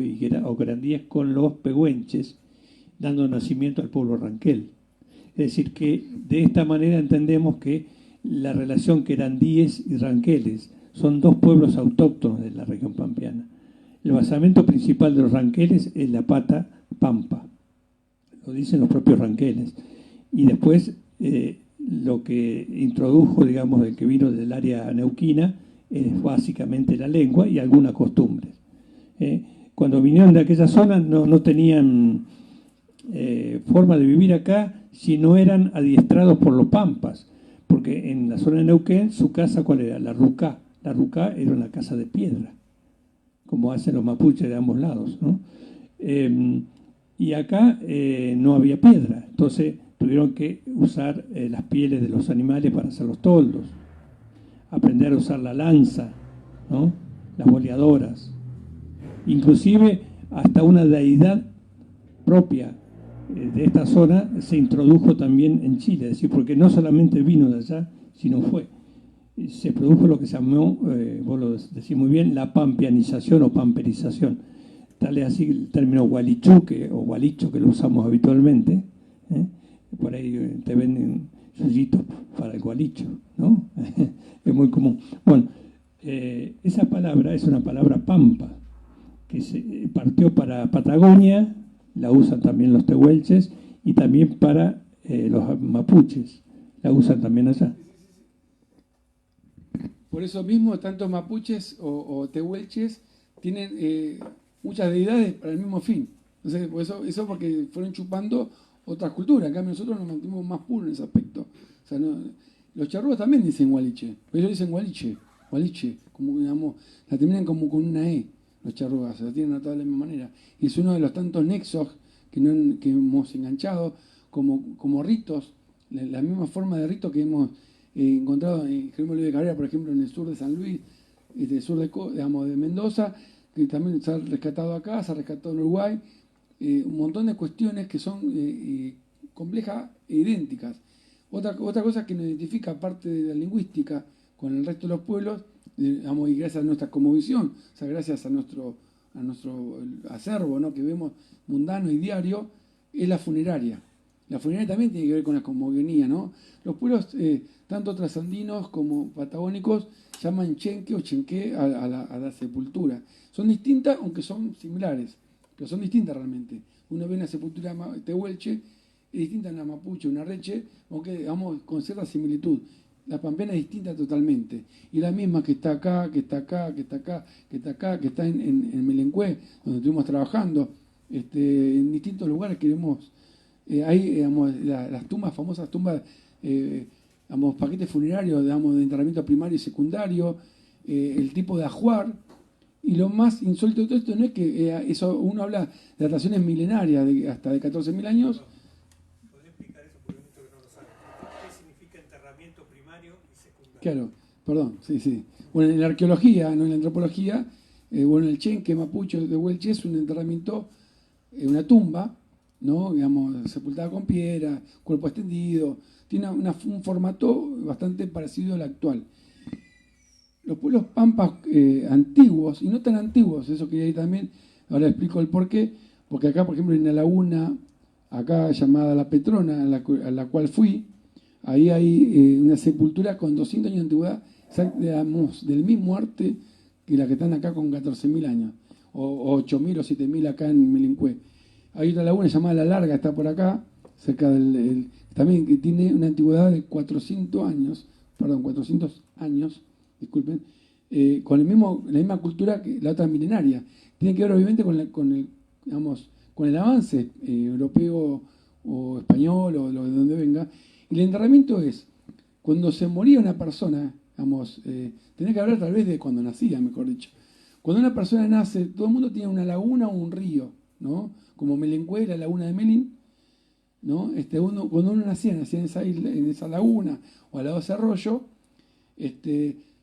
D: grandíes con los pehuenches, dando nacimiento al pueblo ranquel. Es decir, que de esta manera entendemos que la relación que grandíes y ranqueles son dos pueblos autóctonos de la región pampeana. El basamento principal de los ranqueles es la pata pampa, lo dicen los propios ranqueles, y después lo que introdujo, digamos, el que vino del área neuquina es básicamente la lengua y algunas costumbres. Cuando vinieron de aquella zona no tenían forma de vivir acá si no eran adiestrados por los pampas, porque en la zona de Neuquén su casa, ¿cuál era? La rucá, La rucá era una casa de piedra, como hacen los mapuches de ambos lados, ¿no? Y acá no había piedra, entonces tuvieron que usar las pieles de los animales para hacer los toldos, aprender a usar la lanza, ¿no? Las boleadoras, inclusive hasta una deidad propia de esta zona se introdujo también en Chile, es decir, porque no solamente vino de allá, sino se produjo lo que se llamó, vos lo decís muy bien, la pampeanización o pamperización. Tal es así el término gualichuque o gualicho que lo usamos habitualmente. Por ahí te venden yuyitos para el gualicho, ¿no? Es muy común. Bueno, esa palabra es una palabra pampa, que se partió para Patagonia, la usan también los tehuelches, y también para los mapuches, la usan también allá.
E: Por eso mismo, tanto mapuches o tehuelches tienen muchas deidades para el mismo fin. Entonces, por eso porque fueron chupando otras culturas. En cambio, nosotros nos mantenemos más puros en ese aspecto. O sea, los charrúas también dicen gualiche, pero ellos dicen gualiche, como digamos, la terminan como con una E, los charrúas, la tienen anotada de la misma manera. Y es uno de los tantos nexos que hemos enganchado como ritos, la misma forma de rito que hemos encontrado en Jerónimo Luis de Cabrera, por ejemplo, en el sur de San Luis, el sur de Mendoza, que también se ha rescatado acá, se ha rescatado en Uruguay, un montón de cuestiones que son complejas e idénticas. Otra cosa que nos identifica, aparte de la lingüística, con el resto de los pueblos, y gracias a nuestra cosmovisión, o sea, gracias a nuestro acervo, ¿no?, que vemos mundano y diario, es la funeraria. La funeraria también tiene que ver con la cosmogonía, ¿no? Los pueblos, tanto trasandinos como patagónicos, llaman chenque o chenqué a la sepultura. Son distintas, aunque son similares, pero son distintas realmente. Uno ve una sepultura tehuelche, es distinta a una mapuche, una reche, aunque digamos con cierta similitud. La pampeana es distinta totalmente. Y la misma que está acá, que está acá, que está acá, que está acá, que está en Melencué, donde estuvimos trabajando, en distintos lugares que vemos. Hay, digamos, las tumbas, famosas tumbas, digamos, paquetes funerarios, digamos, de enterramiento primario y secundario, el tipo de ajuar. Y lo más insólito de todo esto no es que eso, uno habla de dataciones milenarias, hasta de 14.000 años.
D: ¿Podría explicar eso porque hay muchos que no lo saben? ¿Qué significa enterramiento primario y secundario?
E: Claro, perdón, sí. Bueno, en la arqueología, no en la antropología, bueno, el chenque mapuche de Huelche es un enterramiento, una tumba, ¿no? Digamos, sepultada con piedra, cuerpo extendido, tiene un formato bastante parecido al actual. Los pueblos pampas antiguos, y no tan antiguos, eso que hay también, ahora explico el porqué, porque acá, por ejemplo, en la laguna, acá llamada La Petrona, a la cual fui, ahí hay una sepultura con 200 años de antigüedad, digamos, del mismo arte que la que están acá con 14.000 años, o 8.000 o 7.000 acá en Melincué. Hay otra laguna llamada La Larga, está por acá, cerca también que tiene una antigüedad de 400 años, disculpen, con la misma cultura que la otra milenaria. Tiene que ver obviamente con el avance europeo o español o de donde venga. Y el enterramiento es, cuando se moría una persona, tenía que hablar tal vez de cuando nacía, mejor dicho. Cuando una persona nace, todo el mundo tiene una laguna o un río, ¿no? Como Melencué, la laguna de Melín, ¿no? Cuando uno nacía en esa laguna o al lado de ese arroyo,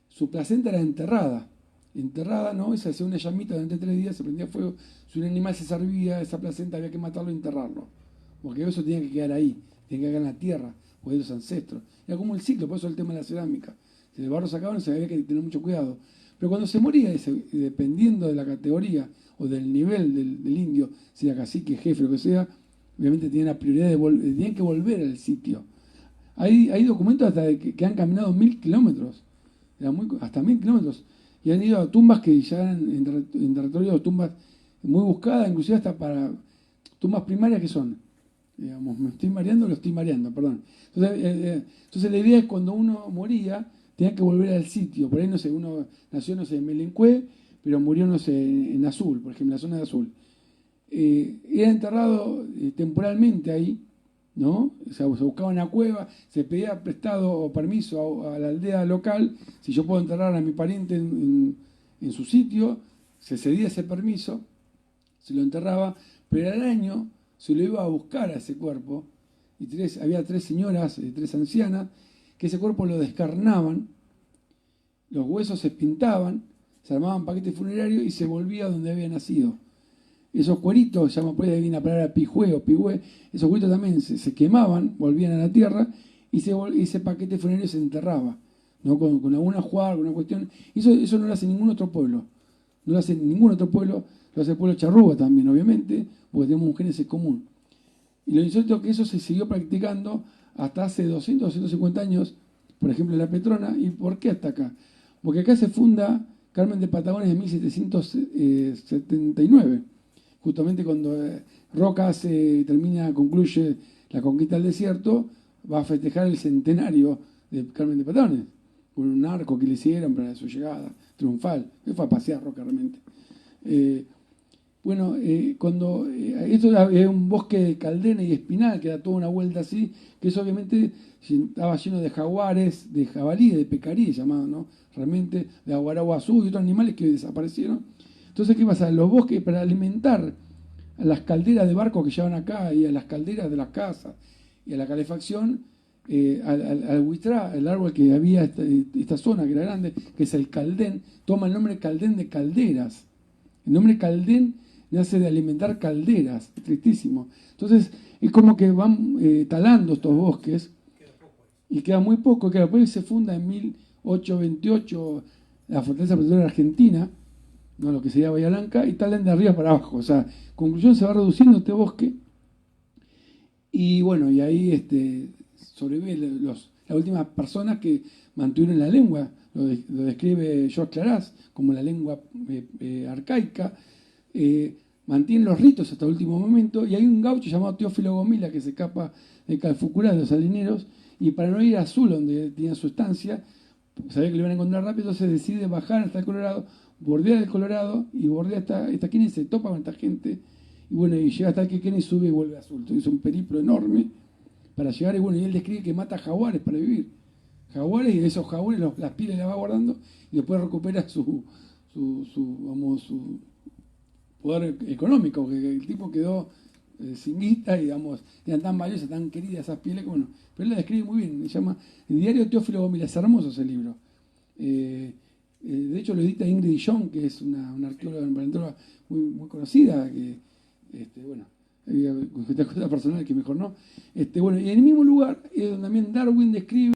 E: su placenta era enterrada, ¿no? Y se hacía una llamita durante 3 días, se prendía fuego. Si un animal se servía, esa placenta había que matarlo e enterrarlo, porque eso tenía que quedar ahí, tenía que quedar en la tierra, porque de los ancestros. Era como el ciclo, por eso el tema de la cerámica. Si el barro sacaba, había que tener mucho cuidado. Pero cuando se moría, dependiendo de la categoría o del nivel del indio, si era cacique, jefe, lo que sea, obviamente tenían la prioridad tenían que volver al sitio. Hay documentos hasta que han caminado 1.000 kilómetros, hasta 1.000 kilómetros, y han ido a tumbas que ya eran en territorio, tumbas muy buscadas, inclusive hasta para tumbas primarias que son, digamos, me estoy mareando, perdón. Entonces la idea es cuando uno moría, tenía que volver al sitio. Por ahí, no sé, uno nació, no sé, en Melencué, pero murió, no sé, en Azul, por ejemplo, en la zona de Azul. Era enterrado temporalmente ahí, ¿no? O sea, se buscaba una cueva, se pedía prestado o permiso a la aldea local, si yo puedo enterrar a mi pariente en su sitio, se cedía ese permiso, se lo enterraba, pero al año se lo iba a buscar a ese cuerpo, y había 3 señoras, 3 ancianas, que ese cuerpo lo descarnaban, los huesos se pintaban, se armaban paquetes funerarios y se volvía donde había nacido. Esos cueritos, se llama, por ahí viene la palabra pijue o pigüe, esos cueritos también se quemaban, volvían a la tierra y ese paquete funerario se enterraba, ¿no? Con alguna jugada, alguna cuestión. Eso no lo hace ningún otro pueblo. No lo hace ningún otro pueblo, lo hace el pueblo charrúa también, obviamente, porque tenemos un génesis común. Y lo insólito es que eso se siguió practicando hasta hace 200, 250 años, por ejemplo, en la Petrona. ¿Y por qué hasta acá? Porque acá se funda Carmen de Patagones en 1779, justamente cuando Roca concluye la conquista del desierto, va a festejar el centenario de Carmen de Patagones, con un arco que le hicieron para su llegada triunfal. Él fue a pasear Roca realmente. Esto es un bosque de caldena y espinal que da toda una vuelta así, que eso obviamente estaba lleno de jaguares, de jabalíes, de pecaríes llamados, ¿no? Realmente, de aguaraguazú y otros animales que desaparecieron. Entonces, ¿qué pasa? Los bosques, para alimentar a las calderas de barcos que llevan acá y a las calderas de las casas y a la calefacción, al huitrá, el árbol que había esta zona que era grande, que es el caldén, toma el nombre caldén de calderas. El nombre caldén nace de alimentar calderas, es tristísimo. Entonces, es como que van talando estos bosques y queda muy poco, que después se funda en 1828 la Fortaleza Petrolera Argentina, ¿no? Lo que sería Bahía Blanca, y talan de arriba para abajo. O sea, conclusión, se va reduciendo este bosque y bueno, y ahí sobreviven las últimas personas que mantuvieron la lengua. Lo describe George Claras como la lengua arcaica. Mantienen los ritos hasta el último momento, y hay un gaucho llamado Teófilo Gomila que se escapa de Calfucurá, de los salineros, y para no ir a Azul, donde tenía su estancia, sabía que lo iban a encontrar rápido, entonces decide bajar hasta el Colorado, bordea el Colorado y bordea esta Quene y se topa con esta gente, y bueno, y llega hasta el Quene y sube y vuelve a Azul. Entonces hizo un periplo enorme para llegar, y bueno, y él describe que mata jaguares para vivir. Jaguares, y de esos jaguares las pieles las va guardando y después recupera su poder económico, que el tipo quedó sin guita y, digamos, eran tan valiosas, tan queridas esas pieles, que bueno, pero él la describe muy bien, se llama El diario de Teófilo Gomila, es hermoso ese libro. De hecho lo edita Ingrid John, que es una arqueóloga, una paleontóloga muy conocida, que, bueno, hay cosas personales que mejor no. Bueno, y en el mismo lugar es donde también Darwin describe